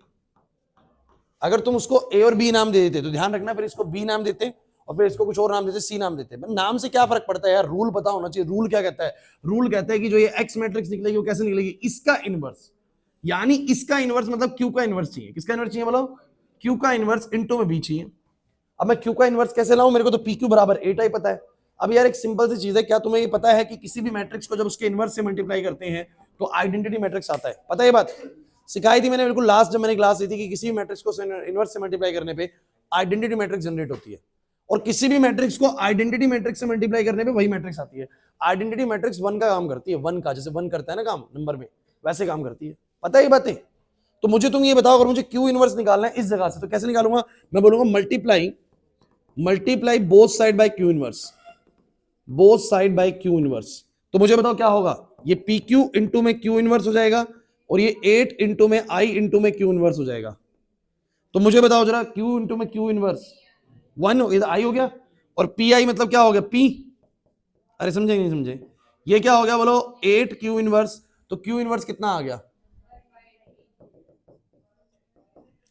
अगर तुम उसको ए और बी नाम दे देते तो ध्यान रखना, फिर इसको बी नाम देते और फिर इसको कुछ और नाम देते, सी नाम देते। नाम से क्या फर्क पड़ता है यार, रूल पता होना चाहिए। रूल क्या कहता है? रूल कहता है कि जो ये एक्स मैट्रिक्स निकलेगी वो कैसे निकलेगी, इसका इनवर्स, यानी इसका इनवर्स मतलब क्यू का इनवर्स चाहिए। किसका इनवर्स चाहिए बोलो? क्यू का इनवर्स इनटू में बी चाहिए। अब मैं क्यू का इनवर्स कैसे लाऊं? मेरे को तो पी क्यू बराबर 8i पता है, अब यार एक सिंपल सी चीज है, क्या तुम्हें ये पता है कि किसी भी मैट्रिक्स को जब उसके इनवर्स से मल्टीप्लाई करते हैं तो आइडेंटिटी मैट्रिक्स आता है? पता है ये बात? सिखाई थी मैंने बिल्कुल लास्ट जब मैंने क्लास ली थी कि किसी भी मैट्रिक्स को इनवर्स से मल्टीप्लाई करने पे आइडेंटिटी मैट्रिक्स जनरेट होती है, और किसी भी मैट्रिक्स को आइडेंटिटी मैट्रिक्स से मल्टीप्लाई करने पे वही मैट्रिक्स आती है। आइडेंटिटी मैट्रिक्स वन का काम करती है, वन का, जैसे वन करता है ना काम नंबर में, वैसे काम करती है। पता है ये बातें? तो मुझे तुम ये बताओ, अगर मुझे क्यू इनवर्स निकालना है इस जगह से तो कैसे निकालूंगा? मैं बोलूंगा multiply both side by Q inverse, both side by Q inverse. तो मुझे बताओ क्या होगा? ये पी क्यू इंटू में क्यू इनवर्स हो जाएगा, और ये 8 इंटू में आई इंटू में क्यू इनवर्स हो जाएगा। तो मुझे बताओ जरा, क्यू इंटू में क्यू इनवर्स 1 आई हो गया, और पी आई मतलब क्या हो गया? पी, अरे समझे नहीं समझे? ये क्या हो गया बोलो? 8 क्यू इनवर्स। तो क्यू इनवर्स कितना आ गया?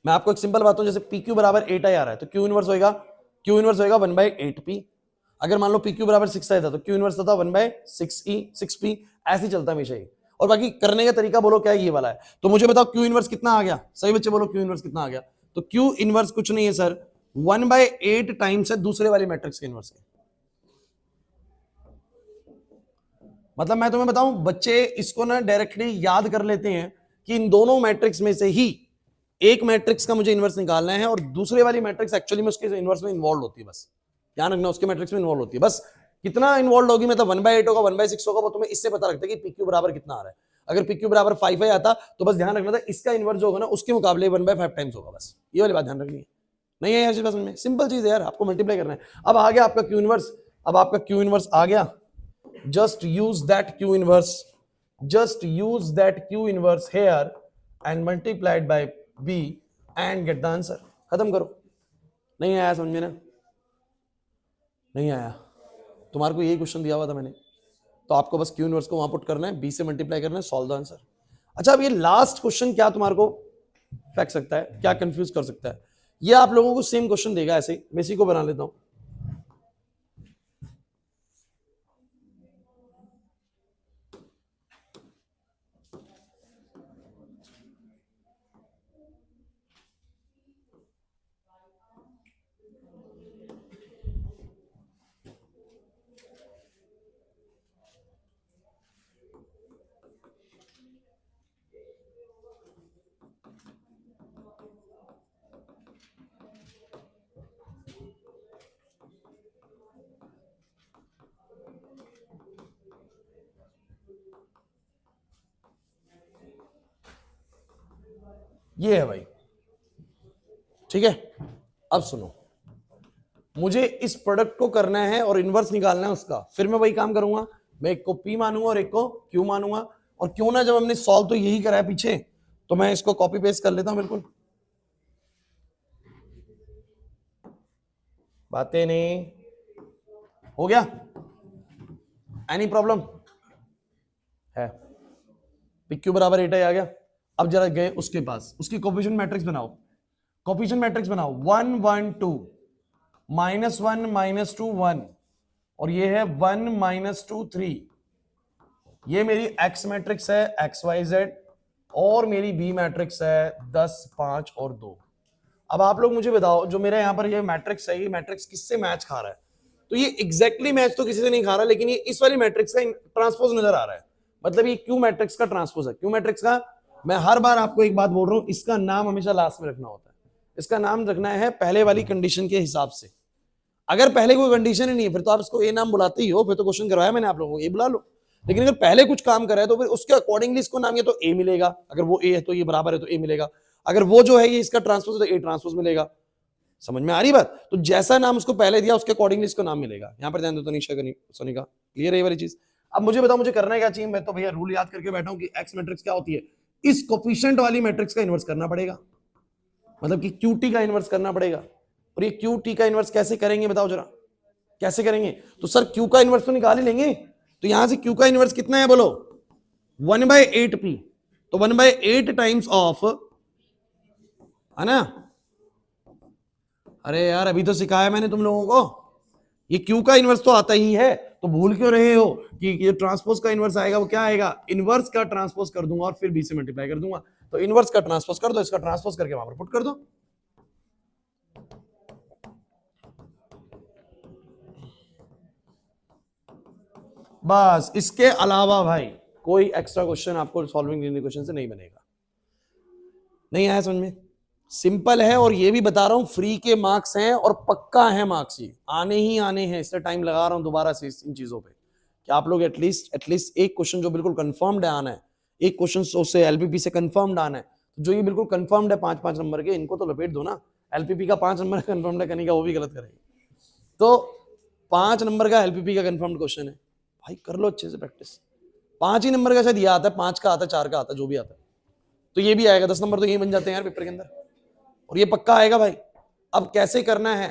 मैं आपको एक सिंपल बात हूं, जैसे पी क्यू बराबर 8 आई आ रहा है तो क्यू इनवर्स होएगा, क्यू इनवर्स होएगा 1/8p। अगर मान लो पी क्यू बराबर 6 आया था तो क्यू इनवर्स था 1/6p। ऐसे ही चलता है हमेशा ही। और बाकी करने का तरीका बोलो क्या है? ये वाला है। तो मुझे बताओ क्यू इनवर्स कितना आ गया? सही बच्चे बोलो क्यू इनवर्स कितना आ गया? तो क्यू इनवर्स कुछ नहीं है सर, 1/8 टाइम्स है दूसरे वाली मैट्रिक्स के इनवर्स के। मतलब मैं तुम्हें बताऊं, बच्चे इसको ना डायरेक्टली याद कर लेते हैं कि इन दोनों मैट्रिक्स में से ही एक मैट्रिक्स का मुझे इनवर्स निकालना है, और दूसरे वाली मैट्रिक्स एक्चुअली में उसके इनवर्स में इन्वॉल्व होती है। बस ध्यान रखना, उसके मैट्रिक्स में इन्वॉल्व होती है। बस कितना इन्वॉल्व होगी, मतलब 1/8 होगा, 1/6 होगा, वो तुम्हें इससे पता लगता है कि पीक्यू बराबर कितना आ रहा है। अगर पीक्यू बराबर 5 आता तो बस ध्यान रखना था इसका इनवर्स जो होगा ना उसके मुकाबले 1/5 टाइम्स होगा। बस ये वाली बात ध्यान रखनी है। नहीं है यार समझ में? सिंपल चीज है यार, आपको मल्टीप्लाई करना है। अब आ गया आपका क्यू इनवर्स, अब आपका क्यू इनवर्स आ गया। just use that q inverse, just use that q inverse here and multiply it by b and get the answer। खत्म करो। नहीं आया समझ में ना? नहीं आया? तुम्हारे को यही क्वेश्चन दिया हुआ था मैंने, तो आपको बस q इनवर्स को वहां पुट करना है, b से मल्टीप्लाई करना है, सॉल्व द आंसर। अच्छा, अब ये लास्ट क्वेश्चन क्या तुम्हारे को फेंक सकता है, क्या कंफ्यूज कर सकता है? ये आप लोगों को सेम क्वेश्चन देगा ऐसे, मैं इसी को बना लेता हूं। ये है भाई, ठीक है। अब सुनो, मुझे इस प्रोडक्ट को करना है और इनवर्स निकालना है उसका। फिर मैं वही काम करूंगा, मैं एक को P मानूंगा और एक को Q मानूंगा। और क्यों ना, जब हमने सॉल्व तो यही करा है पीछे, तो मैं इसको कॉपी पेस्ट कर लेता हूं। बिल्कुल बातें नहीं हो गया? एनी प्रॉब्लम है? PQ बराबर 8 आ गया। अब जरा गए उसके पास, उसकी कोफिशिएंट मैट्रिक्स बनाओ, कोफिशिएंट मैट्रिक्स बनाओ। 1 1 2 -1 -2 1, और ये है 1 -2 3। ये मेरी एक्स मैट्रिक्स है XYZ, और मेरी बी मैट्रिक्स है 10 5 और 2। अब आप लोग मुझे बताओ, जो मेरा यहाँ पर ये मैट्रिक्स है, ये मैट्रिक्स किससे मैच खा रहा है? तो ये एग्जैक्टली मैच तो किसी से नहीं खा रहा, लेकिन ये इस वाली मैट्रिक्स का ट्रांसपोज नजर आ रहा है। मतलब ये क्यू मैट्रिक्स का ट्रांसपोज है। क्यू मैट्रिक्स का, मैं हर बार आपको एक बात बोल रहा हूं, इसका नाम हमेशा लास्ट में रखना होता है। इसका नाम रखना है पहले वाली कंडीशन के हिसाब से। अगर पहले कोई कंडीशन ही नहीं है फिर तो आप इसको ए नाम बुलाते ही हो, फिर तो क्वेश्चन करवाया मैंने आप लोगों को, ए बुला लो। लेकिन अगर पहले कुछ काम करे तो फिर उसके अकॉर्डिंगली इसको नाम, ये तो ए मिलेगा, अगर वो ए है तो ये बराबर है तो ए मिलेगा, अगर वो जो है ये इसका ट्रांसपोज है तो ए ट्रांसपोज मिलेगा। समझ में आ रही बात? तो जैसा नाम उसको पहले दिया उसके अकॉर्डिंगली इसको नाम मिलेगा। यहाँ पर ध्यान दो तो निशा सोनी का क्लियर है ये वाली चीज। अब मुझे बताओ मुझे करना है क्या चाहिए? मैं तो भैया रूल याद करके बैठा हूं कि एक्स मैट्रिक्स क्या होती है, इस कोफिशिएंट वाली मैट्रिक्स का इन्वर्स करना पड़ेगा, मतलब कि क्यूटी का इन्वर्स करना पड़ेगा। और ये क्यूटी का इन्वर्स कैसे करेंगे बताओ जरा, कैसे करेंगे? तो सर क्यू का इन्वर्स तो निकाल ही लेंगे। तो यहां से क्यू का इन्वर्स कितना है बोलो? 1/8p। तो 1/8 टाइम्स ऑफ, है ना? अरे यार अभी तो सिखाया मैंने तुम लोगों को, ये क्यू का इन्वर्स तो आता ही है, तो भूल क्यों रहे हो कि ये ट्रांसपोज का इन्वर्स आएगा? वो क्या आएगा? इन्वर्स का ट्रांसपोज कर दूंगा और फिर बी से मल्टीप्लाई कर दूंगा। तो इन्वर्स का ट्रांसपोज कर दो, इसका ट्रांसपोज करके वहां पर पुट कर दो। बस इसके अलावा भाई कोई एक्स्ट्रा क्वेश्चन आपको सॉल्विंग क्वेश्चन से नहीं बनेगा। नहीं आया समझ में? सिंपल है, और ये भी बता रहा हूं फ्री के मार्क्स हैं और पक्का है मार्क्स, ये आने ही आने हैं, इससे टाइम लगा रहा हूं दोबारा से इन चीजों पे कि आप लोग एटलीस्ट एक क्वेश्चन जो बिल्कुल कंफर्म्ड आना है, एक क्वेश्चन उससे एलपीपी से कंफर्म्ड आना है, तो जो ये बिल्कुल कंफर्म्ड है 5-5 नंबर के, इनको तो लपेट दो ना। एलपीपी का 5 नंबर कंफर्म्ड है करने का, वो भी गलत करेंगे। तो 5 नंबर का एलपीपी का कंफर्म्ड क्वेश्चन है भाई, कर लो अच्छे से प्रैक्टिस। 5 ही नंबर का शायद ये आता है, 5 का आता है, 4 का आता है, जो भी आता है, तो ये भी आएगा। 10 नंबर तो यही बन जाते हैं यार पेपर के अंदर, और ये पक्का आएगा भाई। अब कैसे करना है,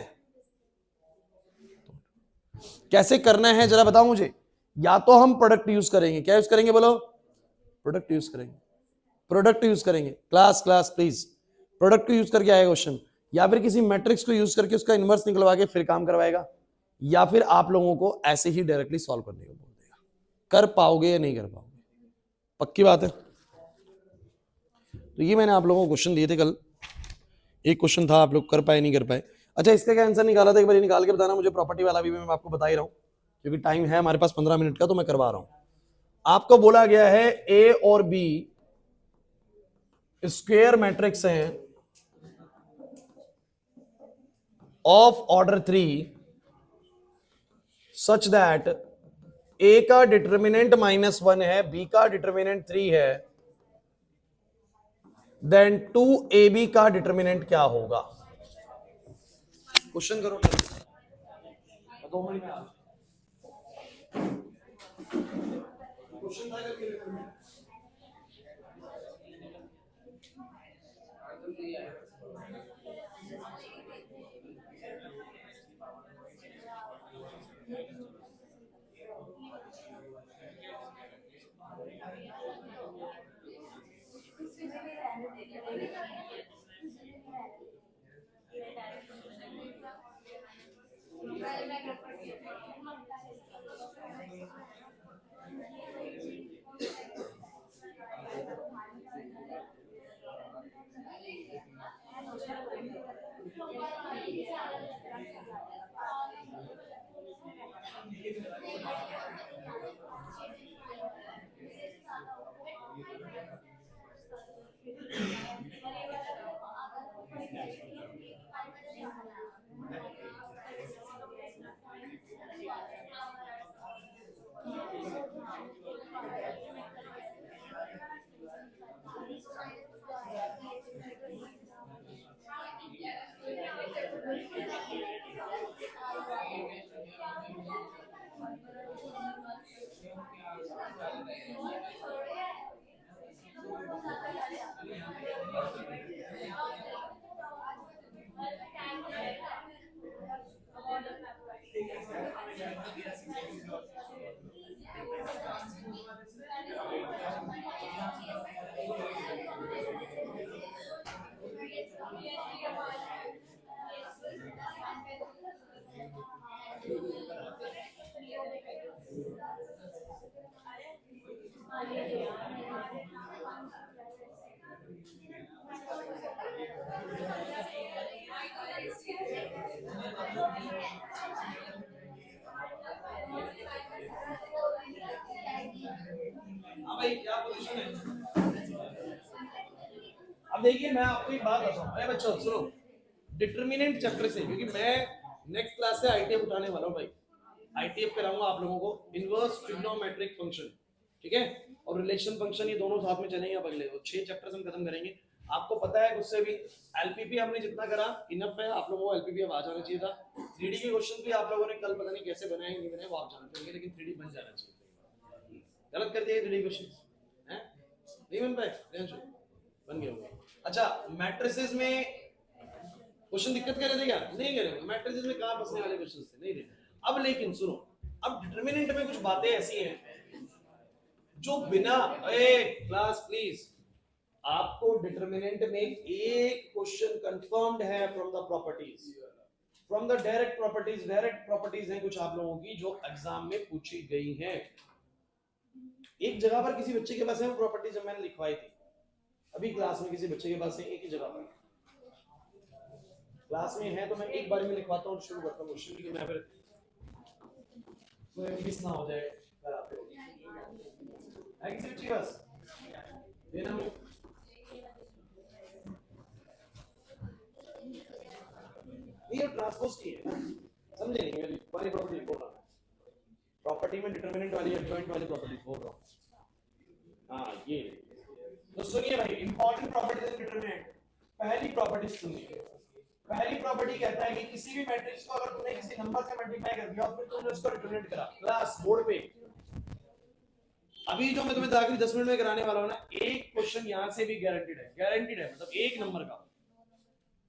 कैसे करना है जरा बताओ मुझे। या तो हम प्रोडक्ट यूज करेंगे, क्या यूज करेंगे बोलो? प्रोडक्ट यूज करेंगे, प्रोडक्ट यूज करेंगे। क्लास प्लीज, प्रोडक्ट को यूज करके आएगा क्वेश्चन, या फिर किसी मैट्रिक्स को यूज करके उसका इनवर्स निकलवा के फिर काम करवाएगा, या फिर आप लोगों को ऐसे ही डायरेक्टली सॉल्व करने को बोल देगा। कर पाओगे या नहीं कर पाओगे? पक्की बात है। तो ये मैंने आप लोगों को क्वेश्चन दिए थे कल, एक क्वेश्चन था, आप लोग कर पाए नहीं कर पाए। अच्छा, इसका क्या आंसर निकाला था एक बार निकाल के बताना मुझे। प्रॉपर्टी वाला भी मैं आपको बता ही रहा हूं, क्योंकि टाइम है हमारे पास 15 मिनट का, तो मैं करवा रहा हूं। आपको बोला गया है ए और बी स्क्वायर मैट्रिक्स हैं ऑफ ऑर्डर 3 सच दैट ए का डिटर्मिनेंट -1 है, बी का डिटर्मिनेंट 3 है, देन 2ab का डिटर्मिनेंट क्या होगा? क्वेश्चन करो 2 मिनट में। क्वेश्चन था भाई क्या पोजीशन है? अब देखिए मैं आपको एक बात बताऊं, अरे बच्चों सुनो, डिटरमिनेंट चैप्टर से, क्योंकि मैं नेक्स्ट क्लास से आईटीएफ उठाने वाला हूं भाई, आईटीएफ कराऊंगा आप लोगों को, इनवर्स ट्रिग्नोमेट्रिक फंक्शन, ठीक है, और रिलेशन फंक्शन, ये दोनों साथ में चलेंगे। अब अगले 6 चैप्टर्स हम खत्म करेंगे। आपको पता है उससे भी एलपीपी हमने जितना करा इनफ है, आप लोगों को एलपीपी अब आ जाना चाहिए था। 3D के क्वेश्चन भी आप लोगों ने कल पता नहीं कैसे बनाए नहीं बनाए वो आप जानते होंगे, लेकिन 3D बन जाना चाहिए। गलत कर दिए 3D क्वेश्चन हैं, नहीं बन पाए, बन गए होंगे। अच्छा, मैट्रिसेस में क्वेश्चन दिक्कत कर रहे थे क्या? नहीं कर रहे, मैट्रिसेस में कहां फंसने वाले क्वेश्चन थे, नहीं थे। अब लेकिन सुनो, अब डिटरमिनेंट में कुछ बातें ऐसी हैं जो बिना क्लास प्लीज, आपको डिटरमिनेंट में एक क्वेश्चन कंफर्म्ड है from the properties, from the direct properties हैं कुछ आप लोगों की जो एग्जाम में पूछी गई हैं। एक जगह पर किसी बच्चे के पास है वो प्रॉपर्टीज जब मैंने लिखवाई थी, अभी क्लास में किसी बच्चे के पास है, एक ही जगह पर क्लास में है, तो मैं एक बार में लिखवाता हूँ और शुरू करता हूँ क्वेश्चन, क्योंकि मैं फिर मिस ना हो जाए। है किसी बच्चे के पास देना मुझे ये ट्रांसपोज की है ना समझे नहीं मेरी वाली प्रॉपर्टी बोल रहा हूं प्रॉपर्टी में डिटरमिनेंट वाली एडजॉइंट वाली प्रॉपर्टी बोल रहा हूं हां ये तो सुनिए भाई इंपॉर्टेंट प्रॉपर्टीज इन डिटरमिनेंट पहली प्रॉपर्टी सुनिए पहली प्रॉपर्टी कहता है कि किसी भी मैट्रिक्स को अगर तूने किसी नंबर से मल्टीप्लाई कर दिया और फिर तुमने उसको डिटरमिनेंट करा क्लास बोर्ड पे अभी जो मैं तुम्हें आखिरी 10 मिनट में कराने वाला हूं ना एक क्वेश्चन यहां से भी गारंटीड है मतलब एक नंबर का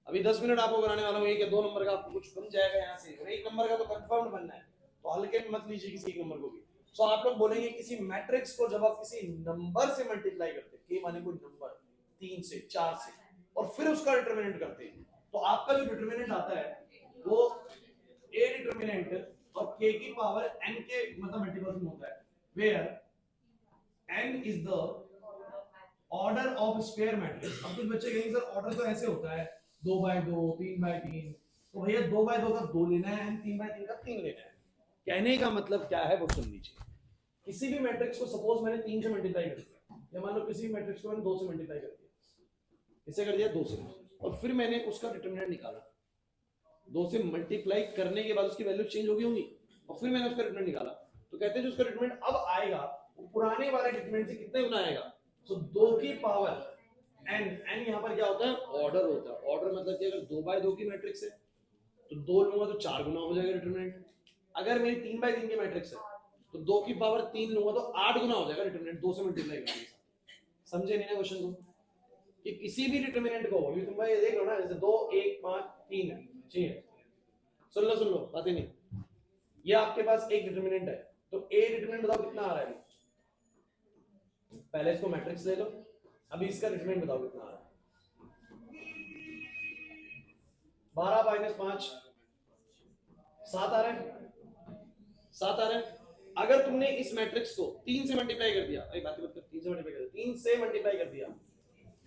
अभी 10 मिनट आपको कराने वाला हूं एक या दो नंबर का आपको कुछ बन जाएगा यहां से और एक नंबर का तो कंफर्म बनना है तो हल्के में मत लीजिए किसी एक नंबर को भी सो आप लोग बोलेंगे किसी मैट्रिक्स को जब आप किसी नंबर से मल्टीप्लाई करते हैं के माने कोई नंबर 3 से 4 से और फिर उसका डिटरमिनेंट करते हैं तो आपका जो डिटरमिनेंट आता है वो a डिटरमिनेंट और k की पावर n के मतलब मल्टीपल में होता है where n is the order of square matrix अब कुछ बच्चे कहेंगे सर ऑर्डर तो ऐसे होता है 2/2 3/3 तो भैया 2/2 का 2 लेना है 3/3 का 3 लेना है कहने का मतलब क्या है वो सुन लीजिए किसी भी मैट्रिक्स को सपोज मैंने 3 से मल्टीप्लाई कर दिया या मान लो किसी भी मैट्रिक्स को मैंने 2 से मल्टीप्लाई कर दिया इसे कर दिया 2 से और फिर मैंने उसका डिटरमिनेंट निकाला 2 से मल्टीप्लाई करने के बाद उसकी वैल्यू चेंज होगी होंगी और फिर मैंने उसका डिटरमिनेंट निकाला तो कहते हैं जो उसका डिटरमिनेंट अब आएगा वो पुराने वाले डिटरमिनेंट से कितने गुना आएगा तो 2 की पावर n यहाँ पर क्या होता है ऑर्डर होता है ऑर्डर मतलब कि अगर 2/2 की मैट्रिक्स है तो 2 लूंगा तो 4 गुना हो जाएगा डिटरमिनेंट अगर मेरी 3/3 की मैट्रिक्स है तो 2 की पावर 3 लूंगा तो 8 गुना हो जाएगा डिटरमिनेंट 2 से मल्टीप्लाई करने से समझे नहीं ना क्वेश्चन को कि किसी भी डिटरमिनेंट को अभी तुम भाई देख लो ना जैसे 2 1 5 3 है 6 है सुन लो बातें नहीं ये आपके पास एक डिटरमिनेंट है तो a डिटरमिनेंट बताओ कितना आ रहा है पहले इसको मैट्रिक्स ले लो अभी इसका डिटरमिनेंट बताओ कितना आ रहा है 12 - 5 7 आ रहा है 7 आ रहा है अगर तुमने इस मैट्रिक्स को 3 से मल्टीप्लाई कर दिया भाई बात कर 3 से मल्टीप्लाई कर 3 से मल्टीप्लाई कर दिया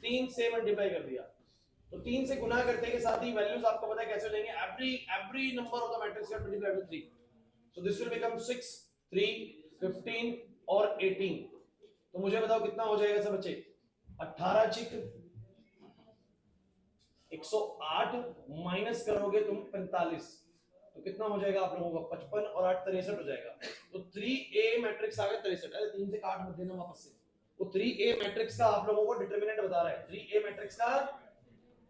3 से मल्टीप्लाई कर दिया तो 3 से गुना करते के साथ ही वैल्यूज आपको पता है कैसे हो जाएंगे every number of the matrix का multiply by 3 so this will become 6 3 15 और 18 तो मुझे बताओ कितना हो जाएगा सब बच्चे 18 चिक 108 माइनस करोगे तुम 45 तो कितना हो जाएगा आप लोगों का 55 और 8 63 हो जाएगा तो 3a मैट्रिक्स आ गया 63 अरे 3 से काट मत देना वापस से वो 3a मैट्रिक्स का आप लोगों को डिटरमिनेंट बता रहा है 3a मैट्रिक्स का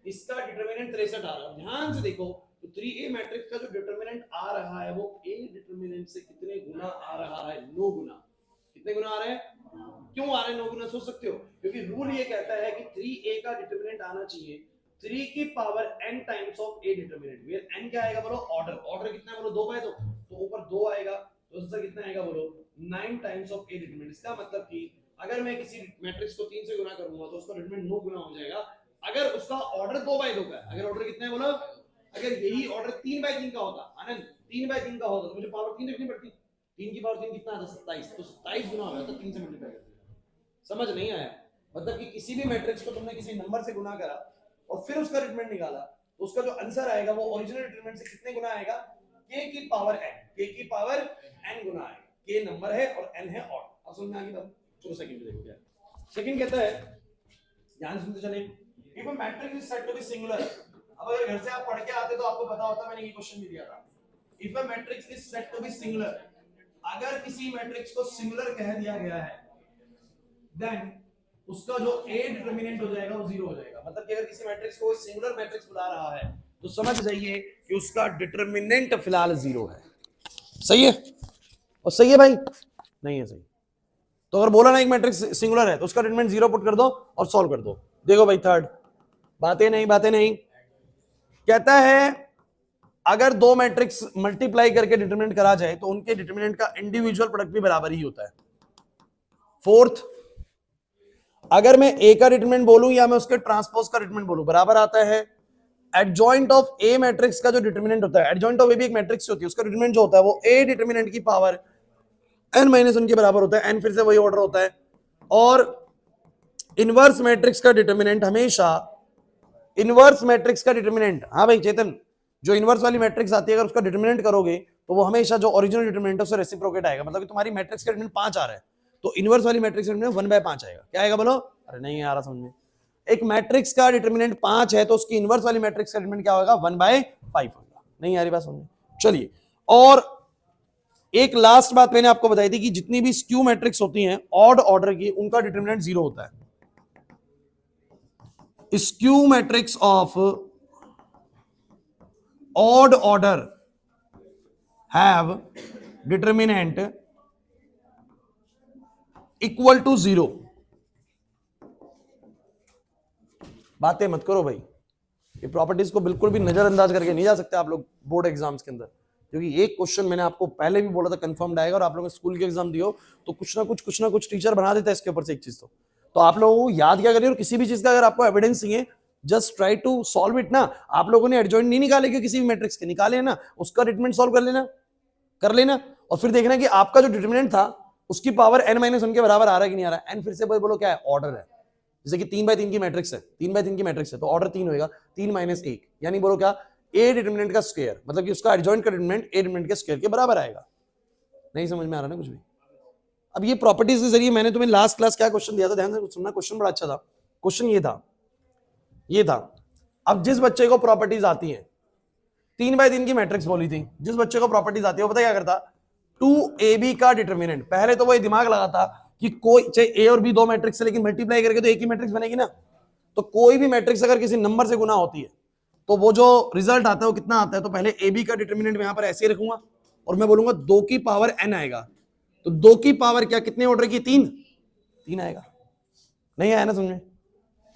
इसका डिटरमिनेंट 63 आ रहा है ध्यान से देखो तो 3a मैट्रिक्स का जो डिटरमिनेंट आ रहा है वो a डिटरमिनेंट से कितने गुना आ रहा है 9 गुना कितने गुना आ रहे हैं क्यों आ रहे हैं 9 गुना सोच सकते हो क्योंकि रूल ये कहता है कि 3a का डिटरमिनेंट आना चाहिए 3 की power n times of a determinant where n क्या आएगा बोलो ऑर्डर कितना है बोलो 2/2 तो ऊपर 2 आएगा तो उससे कितना आएगा बोलो 9 टाइम्स ऑफ a डिटरमिनेंट इसका मतलब कि अगर मैं किसी मैट्रिक्स को 3 से गुना करूंगा तो उसका डिटरमिनेंट 9 गुना हो जाएगा अगर उसका ऑर्डर 2/2 का है अगर ऑर्डर कितना है बोलो अगर यही ऑर्डर 3/3 का होता आनंद 3/3 का होता तो मुझे पावर 3 रखनी पड़ती 3 की पावर 3 कितना आता 27 तो 27 गुना हो जाता 3 से मल्टीप्लाई करते समझ नहीं आया मतलब कि किसी भी मैट्रिक्स को तुमने किसी नंबर से गुना करा और फिर उसका डिटरमिनेंट निकाला तो उसका जो आंसर आएगा वो ओरिजिनल डिटरमिनेंट से कितने गुना आएगा k की पावर n गुना आएगा k नंबर है और n है ऑड अब समझ में आ गई बात चलो सेकंड देखो क्या सेकंड कहता है ध्यान सुनते चलें if a matrix is said to be singular अब अगर घर से आप पढ़ के आते तो आपको पता होता मैंने ये क्वेश्चन भी दिया था if a matrix is said to be singular अगर किसी मैट्रिक्स को सिंगुलर कह दिया गया है देन उसका जो a डिटरमिनेंट हो जाएगा वो 0 हो जाएगा मतलब कि अगर किसी मैट्रिक्स को सिंगुलर मैट्रिक्स बुला रहा है तो समझ जाइए कि उसका डिटरमिनेंट फिलहाल 0 है सही है और सही है भाई नहीं है सही तो अगर बोला ना एक मैट्रिक्स सिंगुलर है तो उसका डिटरमिनेंट 0 पुट कर दो और सॉल्व कर दो देखो भाई थर्ड बातें नहीं कहता है अगर दो मैट्रिक्स मल्टीप्लाई करके डिटरमिनेंट करा जाए तो उनके डिटरमिनेंट का इंडिविजुअल प्रोडक्ट भी बराबर ही होता है फोर्थ अगर मैं a का डिटरमिनेंट बोलूं या मैं उसके ट्रांसपोज का डिटरमिनेंट बोलूं बराबर आता है एडजॉइंट ऑफ a मैट्रिक्स का जो डिटरमिनेंट होता है एडजॉइंट ऑफ a भी एक मैट्रिक्स होती है उसका डिटरमिनेंट जो होता है वो a डिटरमिनेंट की पावर n माइनस उनके बराबर होता है n फिर से वही ऑर्डर होता है और इनवर्स मैट्रिक्स का डिटरमिनेंट हमेशा इनवर्स मैट्रिक्स का डिटरमिनेंट हाँ भाई चेतन जो इनवर्स वाली मैट्रिक्स आती है अगर उसका डिटरमिनेंट करोगे तो वो हमेशा जो ओरिजिनल डिटरमिनेंट है उससे रेसिप्रोकेट आएगा मतलब कि तुम्हारी मैट्रिक्स का डिटरमिनेंट 5 आ रहा है तो इनवर्स वाली मैट्रिक्स का डिटरमिनेंट 1/5 आएगा। क्या आएगा बोलो? अरे नहीं आ रहा समझ में। एक मैट्रिक्स का डिटरमिनेंट 5 है तो उसकी इनवर्स वाली मैट्रिक्स का डिटरमिनेंट क्या होगा? 1/5 होगा। नहीं आ रही बात समझ में? चलिए, और एक लास्ट बात मैंने आपको बताई थी कि जितनी भी स्क्यू मैट्रिक्स होती हैं ऑड ऑर्डर की, उनका डिटरमिनेंट 0 होता है। Skew matrix of odd order have determinant equal to 0। बातें मत करो भाई, ये प्रॉपर्टीज को बिल्कुल भी नजरअंदाज करके नहीं जा सकते आप लोग बोर्ड एग्जाम्स के अंदर, क्योंकि एक क्वेश्चन मैंने आपको पहले भी बोला था कंफर्म्ड आएगा, और आप लोगों ने स्कूल के एग्जाम दियो तो कुछ ना कुछ टीचर बना देता है इसके ऊपर से एक चीज। तो आप लोगों को याद क्या करिए, और किसी भी चीज का अगर आपको एविडेंस चाहिए just try to solve it ना। आप लोगों ने एडजॉइंट नहीं निकाले कि किसी भी मैट्रिक्स के, निकाले ना, उसका डिटरमिनेंट सॉल्व कर लेना और फिर देखना कि आपका जो डिटरमिनेंट था उसकी पावर n-1 के बराबर आ रहा है कि नहीं आ रहा है। n फिर से बोलो क्या है? ऑर्डर है। जैसे कि 3/3 की मैट्रिक्स है, 3/3 की मैट्रिक्स है तो ऑर्डर 3 होगा, 3 - 1, यानी बोलो क्या? a डिटरमिनेंट का स्क्वायर, मतलब कि उसका एडजॉइंट का डिटरमिनेंट a डिटरमिनेंट के स्क्वायर के बराबर आएगा। नहीं समझ में आ रहा ना कुछ भी? अब ये प्रॉपर्टीज के जरिए मैंने तुम्हें लास्ट क्लास क्या क्वेश्चन दिया था, ध्यान से सुनना, क्वेश्चन बड़ा अच्छा था। क्वेश्चन ये था, अब जिस बच्चे को प्रॉपर्टीज आती हैं, 3/3 की मैट्रिक्स बोली थी, जिस बच्चे को प्रॉपर्टीज आती है वो पता क्या करता? 2ab का डिटरमिनेंट, पहले तो वो ये दिमाग लगाता कि कोई चाहे a और b दो मैट्रिक्स है लेकिन मल्टीप्लाई करके तो एक ही मैट्रिक्स बनेगी ना। तो कोई भी मैट्रिक्स अगर किसी नंबर से गुना होती है तो वो जो रिजल्ट आता है वो कितना आता है? तो पहले ab का डिटरमिनेंट मैं यहां पर ऐसे ही रखूंगा और मैं बोलूंगा 2 की पावर n आएगा। तो 2 की पावर क्या, कितने ऑर्डर की? 3 आएगा। नहीं आया ना समझ में?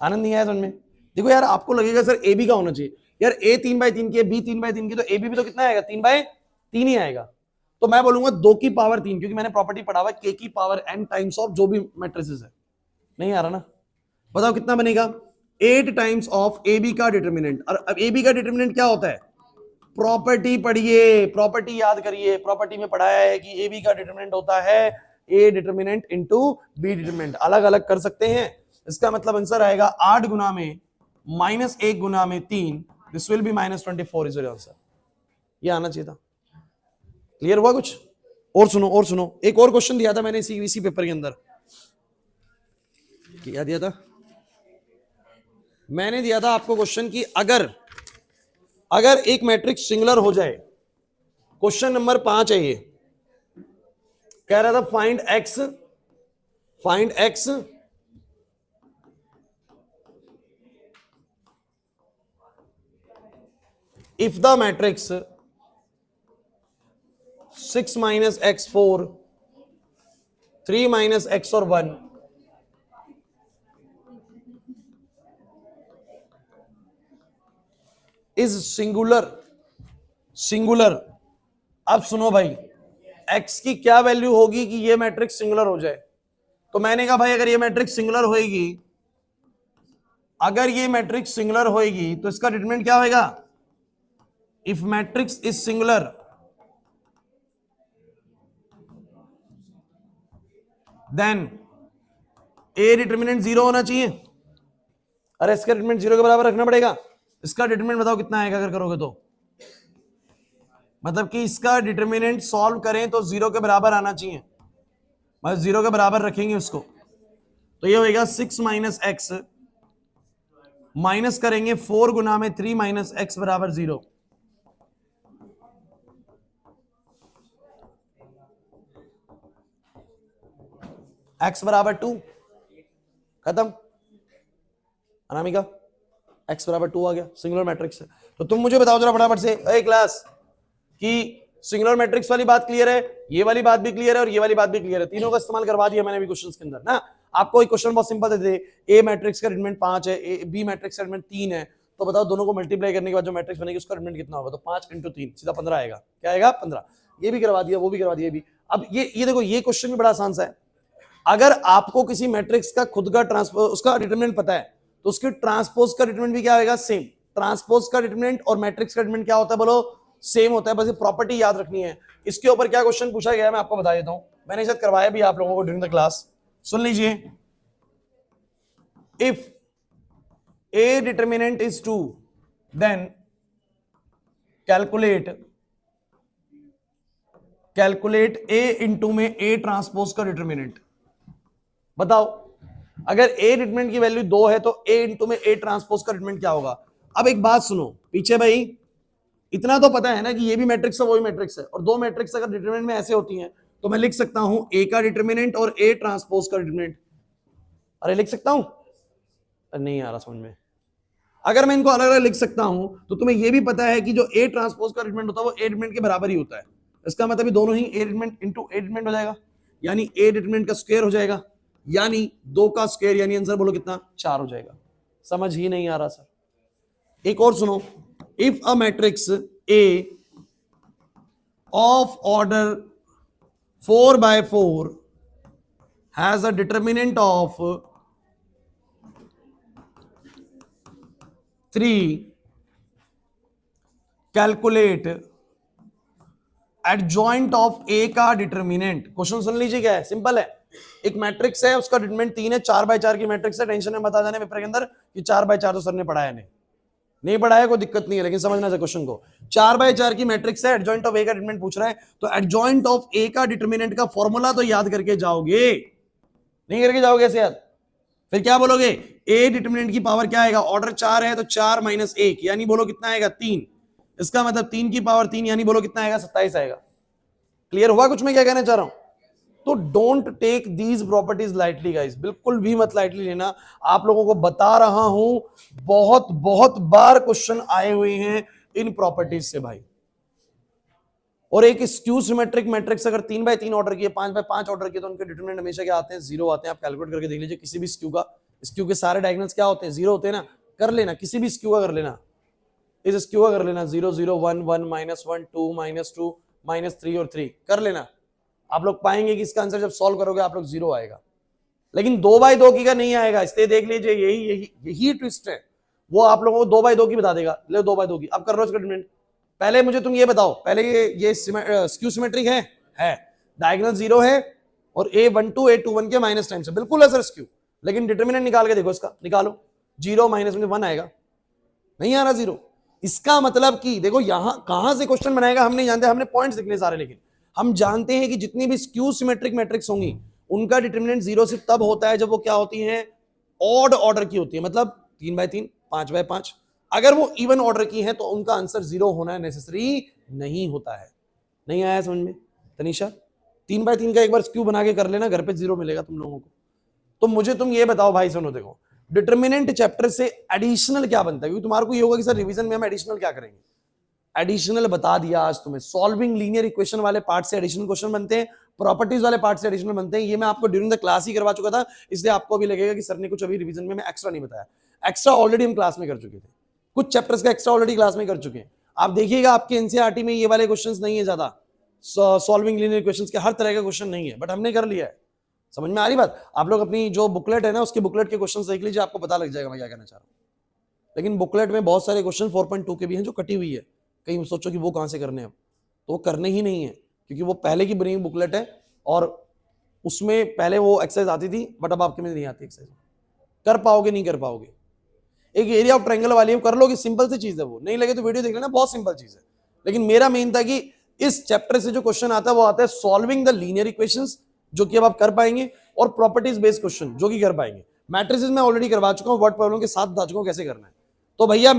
आनंद नहीं आया समझ में? देखो यार, आपको लगेगा सर ए बी का होना चाहिए, यार a 3/3 की है, b 3/3 की, तो ए बी भी तो कितना आएगा? 3/3 ही आएगा। तो मैं बोलूंगा 2 की पावर 3, क्योंकि मैंने प्रॉपर्टी पढ़ा हुआ है k की पावर n टाइम्स ऑफ जो भी मैट्रिसेस है। नहीं आ रहा ना? बताओ कितना बनेगा? 8 टाइम्स ऑफ ए बी का डिटरमिनेंट। और अब ए बी का डिटरमिनेंट क्या होता है? प्रॉपर्टी पढ़िए, प्रॉपर्टी याद करिए, प्रॉपर्टी में पढ़ाया है कि ए बी का डिटरमिनेंट होता है ए डिटरमिनेंट इंटू बी डिटरमिनेंट। अलग अलग कर सकते हैं, इसका मतलब आंसर आएगा 8 गुना में -1 गुना में 3, this will be -24 is your answer. ये आना चाहिए था। क्लियर हुआ कुछ? और सुनो, एक और क्वेश्चन दिया था मैंने इसी पेपर के अंदर। क्या दिया था? मैंने दिया था आपको क्वेश्चन की अगर एक मैट्रिक्स सिंगुलर हो जाए, क्वेश्चन नंबर 5 है ये, कह रहा था find x if the matrix 6 - x4 3 - x और 1 इज सिंगुलर। अब सुनो भाई, x की क्या वैल्यू होगी कि ये मैट्रिक्स सिंगुलर हो जाए? तो मैंने कहा भाई अगर ये मैट्रिक्स सिंगुलर होएगी तो इसका डिटरमिनेंट क्या होएगा? If matrix is singular then A determinant 0 होना चाहिए। अरे इसका डिटरमिनेंट 0 के बराबर रखना पड़ेगा। इसका डिटरमिनेंट बताओ कितना आएगा अगर करोगे तो? मतलब कि इसका डिटरमिनेंट सॉल्व करें तो 0 के बराबर आना चाहिए, मतलब 0 के बराबर रखेंगे उसको, तो ये होगा 6 - x माइनस करेंगे 4 गुना में 3 - x बराबर 0। x बराबर 2, खत्म। अनामिका x बराबर 2 आ गया, सिंगुलर मैट्रिक्स है। तो तुम मुझे बताओ जरा फटाफट से, ए क्लास, कि सिंगुलर मैट्रिक्स वाली बात क्लियर है, ये वाली बात भी क्लियर है और ये वाली बात भी क्लियर है, तीनों का इस्तेमाल करवा दिया मैंने भी क्वेश्चंस के अंदर ना। आपको एक क्वेश्चन बहुत सिंपल दे, ए मैट्रिक्स का डिटरमिनेंट 5 है, बी मैट्रिक्स का डिटरमिनेंट 3 है, तो बताओ दोनों को मल्टीप्लाई करने के बाद जो मैट्रिक्स बनेगी उसका डिटरमिनेंट कितना होगा? तो 5 × 3 सीधा 15 आएगा। क्या आएगा? 15। ये भी करवा दिया, वो भी करवा दिया भी। अब ये देखो, ये क्वेश्चन भी बड़ा आसान सा है। अगर आपको किसी मैट्रिक्स का खुद का ट्रांसपोज, उसका डिटरमिनेंट पता है, तो उसके ट्रांसपोज का डिटरमिनेंट भी क्या होगा? सेम। ट्रांसपोज का डिटरमिनेंट और मैट्रिक्स का डिटरमिनेंट क्या होता है बोलो? सेम होता है। बस ये प्रॉपर्टी याद रखनी है। इसके ऊपर क्या क्वेश्चन पूछा गया है मैं आपको बता देता हूं, मैंने शायद करवाया भी आप लोगों को ड्यूरिंग द क्लास, सुन लीजिए। If A determinant is 2 then calculate A into में ए ट्रांसपोज का डिटरमिनेंट। बताओ, अगर ए डिटरमिनेंट की वैल्यू 2 है तो ए इंटू में ए ट्रांसपोज का डिटरमिनेंट क्या होगा? अब एक बात सुनो पीछे भाई, इतना तो पता है ना कि ये भी मैट्रिक्स है वो भी मैट्रिक्स है, और दो मैट्रिक्स अगर डिटरमिनेंट में ऐसे होती हैं तो मैं लिख सकता हूं ए का डिटरमिनेंट और ए ट्रांसपोज का डिटरमिनेंट। अरे लिख सकता हूं? नहीं आ रहा समझ में। अगर मैं इनको अलग अलग लिख सकता हूं तो तुम्हें यह भी पता है कि जो ए ट्रांसपोज का डिटरमिनेंट होता है वो ए डिटरमिनेंट के बराबर ही होता है। इसका मतलब दोनों ही ए डिटरमिनेंट इंटू ए डिटरमिनेंट हो जाएगा, यानी ए डिटरमिनेंट का स्क्वायर हो जाएगा, यानी 2 का स्क्वायर, यानी आंसर बोलो कितना? 4 हो जाएगा। समझ ही नहीं आ रहा सर। एक और सुनो, if a matrix A of order 4x4 has a determinant of 3, calculate adjoint of A का डिटरमिनेंट। क्वेश्चन सुन लीजिए, क्या है? सिंपल है। एक मैट्रिक्स है, उसका डिटरमिनेंट 3 है, 4x4 की मैट्रिक्स है। टेंशन में बता देना पेपर के अंदर कि 4x4 तो सर ने पढ़ाया नहीं पढ़ाया, कोई दिक्कत नहीं है, लेकिन समझना चाहिए क्वेश्चन को। 4x4 की मैट्रिक्स है, एडजॉइंट ऑफ ए का डिटरमिनेंट पूछ रहा है, तो एडजॉइंट ऑफ ए का डिटरमिनेंट का फॉर्मूला तो याद करके जाओगे, नहीं करके जाओगे ऐसे याद? फिर क्या बोलोगे? ए डिटरमिनेंट की पावर क्या आएगा? ऑर्डर 4 है तो 4 - 1, यानी बोलो कितना आएगा? 3। इसका मतलब 3 की पावर 3, यानी बोलो कितना आएगा? 27 आएगा। क्लियर हुआ कुछ मैं क्या कहना चाह रहा हूं? तो don't take these properties lightly guys, बिल्कुल भी मत लाइटली लेना। आप लोगों को बता रहा हूं, बहुत बहुत बार क्वेश्चन आए हुए हैं इन प्रॉपर्टीज से भाई। और एक स्क्यू सिमेट्रिक मैट्रिक्स अगर 3x3 ऑर्डर की है, 5x5 ऑर्डर की, तो उनके डिटरमिनेंट हमेशा क्या आते हैं? 0 आते हैं। आप कैलकुलेट करके देख लीजिए किसी भी स्क्यू का। स्क्यू के सारे डायगोनल्स क्या होते हैं? 0 होते हैं ना। कर लेना, किसी भी स्क्यू का कर लेना, इस स्क्यू का कर लेना, 0 0 1 1 -1 2 -2 -3 और 3 कर लेना। आप लोग पाएंगे कि इसका आंसर जब सॉल्व करोगे आप लोग 0 आएगा, लेकिन 2x2 की का नहीं आएगा। इसलिए देख लीजिए, यही यही यही ट्विस्ट है। वो आप लोगों को 2x2 की बता देगा। ले 2x2 की, अब कर लो इसका डिटरमिनेंट। पहले मुझे तुम ये बताओ, पहले ये स्क्यू सिमेट्रिक है, डायगोनल 0 है और a12 a21 के माइनस टाइम से बिल्कुल है सर स्क्यू, लेकिन डिटरमिनेंट निकाल के देखो, इसका निकालो। 0 माइनस में 1 आएगा, नहीं आ रहा 0। इसका मतलब कि देखो यहां कहां से क्वेश्चन बनाएगा हम नहीं जानते, हमने पॉइंट्स लिखने सारे, लेकिन हम जानते हैं कि जितनी भी स्क्यू सिमेट्रिक मैट्रिक्स होंगी उनका डिटरमिनेंट 0 सिर्फ तब होता है जब वो क्या होती है? ऑड ऑर्डर की होती है, मतलब 3x3 5x5। अगर वो इवन ऑर्डर की है तो उनका आंसर 0 होना नेसेसरी नहीं होता है। नहीं आया समझ में तनीषा? 3x3 का एक बार स्क्यू बना के कर लेना, घर पे 0 मिलेगा तुम लोगों को। तो मुझे तुम ये बताओ भाई, सुनो देखो, डिटरमिनेंट चैप्टर से एडिशनल क्या बनता है? क्योंकि तुम्हारे को ये होगा कि सर रिवीजन में हम एडिशनल क्या करेंगे। एडिशनल बता दिया आज तुम्हें, सॉल्विंग लीनियर इक्वेशन वाले पार्ट से एडिशनल क्वेश्चन बनते हैं, प्रॉपर्टीज वाले पार्ट से एडिशनल बनते हैं। ये मैं आपको ड्यूरिंग द क्लास ही करवा चुका था, इसलिए आपको भी लगेगा कि सर ने कुछ अभी रिवीजन में एक्स्ट्रा नहीं बताया। एक्स्ट्रा ऑलरेडी हम क्लास में कर चुके थे, कुछ चैप्टर्स का एक्स्ट्रा ऑलरेडी क्लास में कर चुके हैं। आप देखिएगा आपके एनसीईआरटी में ये वाले क्वेश्चंस नहीं है ज्यादा, सॉल्विंग लीनियर इक्वेशंस के हर तरह का क्वेश्चन नहीं है, बट हमने कर लिया है। समझ में आ रही बात? आप लोग अपनी जो बुकलेट है ना, उसके बुकलेट के क्वेश्चन देख लीजिए, आपको पता लग जाएगा मैं क्या कहना चाह रहा हूँ। लेकिन बुकलेट में बहुत सारे क्वेश्चन 4.2 के भी हैं जो कटी हुई है, कहीं सोचो कि वो कहां से करने हैं, तो वो करने ही नहीं है, क्योंकि वो पहले की बनी हुई बुकलेट है और उसमें पहले वो एक्सरसाइज आती थी, बट अब आपके में नहीं आती एक्सरसाइज। कर पाओगे नहीं कर पाओगे। एक एरिया ऑफ ट्रायंगल वाली कर लोगे, सिंपल सी चीज है, वो नहीं लगे तो वीडियो देख लेना, बहुत सिंपल चीज है। लेकिन मेरा मेन था कि इस चैप्टर से जो क्वेश्चन आता है वो आता है सॉल्विंग द लीनियर इक्वेशंस, जो कि अब आप कर पाएंगे, और प्रॉपर्टीज बेस्ड क्वेश्चन जो कि कर पाएंगे। मैट्रिसेस मैं ऑलरेडी करवा चुका हूं, वर्ड प्रॉब्लम के साथ बता चुका हूं कैसे करना है। तो भैया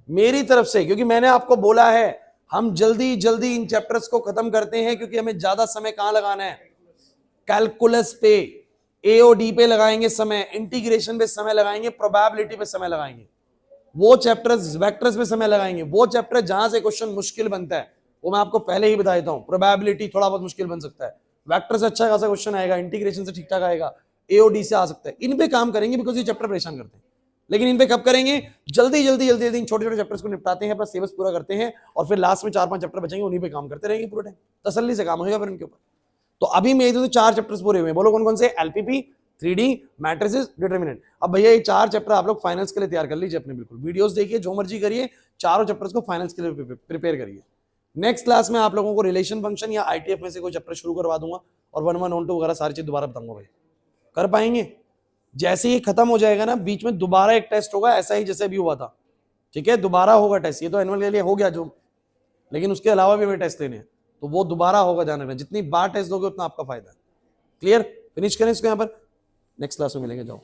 मेरी तरफ से क्योंकि मैंने आपको बोला है हम जल्दी जल्दी इन चैप्टर्स को खत्म करते हैं, क्योंकि हमें ज्यादा समय कहां लगाना है? कैलकुलस पे, एओडी पे लगाएंगे समय, इंटीग्रेशन पे समय लगाएंगे, प्रोबेबिलिटी पे समय लगाएंगे, वो चैप्टर्स वेक्टर्स पे समय लगाएंगे। वो चैप्टर जहां से क्वेश्चन मुश्किल बनता है वो मैं आपको पहले ही बता देता हूं। प्रोबेबिलिटी थोड़ा बहुत मुश्किल बन सकता है, वेक्टर से अच्छा खासा क्वेश्चन आएगा, इंटीग्रेशन से ठीक ठाक आएगा, एओडी से आ सकता है। इन पे काम करेंगे बिकॉज ये चैप्टर परेशान करते हैं। लेकिन इन पे कब करेंगे? जल्दी जल्दी जल्दी जल्दी इन छोटे छोटे चैप्टर्स को निपटाते हैं, अपना सिलेबस पूरा करते हैं, और फिर लास्ट में 4-5 चैप्टर बचेंगे, उन्हीं पे काम करते रहेंगे पूरे टाइम, तसल्ली से काम होगा फिर इनके ऊपर। तो अभी मेरे तो 4 चैप्टर्स पूरे हुए हैं, बोलो कौन कौन से? LPP, 3D, matrices, determinant. अब भैया ये 4 चैप्टर आप लोग फाइनल्स के लिए तैयार कर लीजिए अपने, बिल्कुल वीडियोस देखिए, जो मर्जी करिए, चारों चैप्टर्स को फाइनल्स के लिए प्रिपेयर करिए। नेक्स्ट क्लास में आप लोगों को रिलेशन फंक्शन या आईटीएफ में से कोई चैप्टर शुरू करवा दूंगा, और 1 1 1 2 वगैरह सारी चीज दोबारा बताऊंगा भाई, कर पाएंगे। जैसे ही खत्म हो जाएगा ना, बीच में दोबारा एक टेस्ट होगा, ऐसा ही जैसे अभी हुआ था, ठीक है? दोबारा होगा टेस्ट, ये तो एनुअल के लिए हो गया जो, लेकिन उसके अलावा भी हमें टेस्ट लेने हैं, तो वो दोबारा होगा, ध्यान रखना। जितनी बार टेस्ट दोगे उतना आपका फायदा है। क्लियर? फिनिश करें इसको यहाँ पर, नेक्स्ट क्लास में मिलेंगे, जाओ।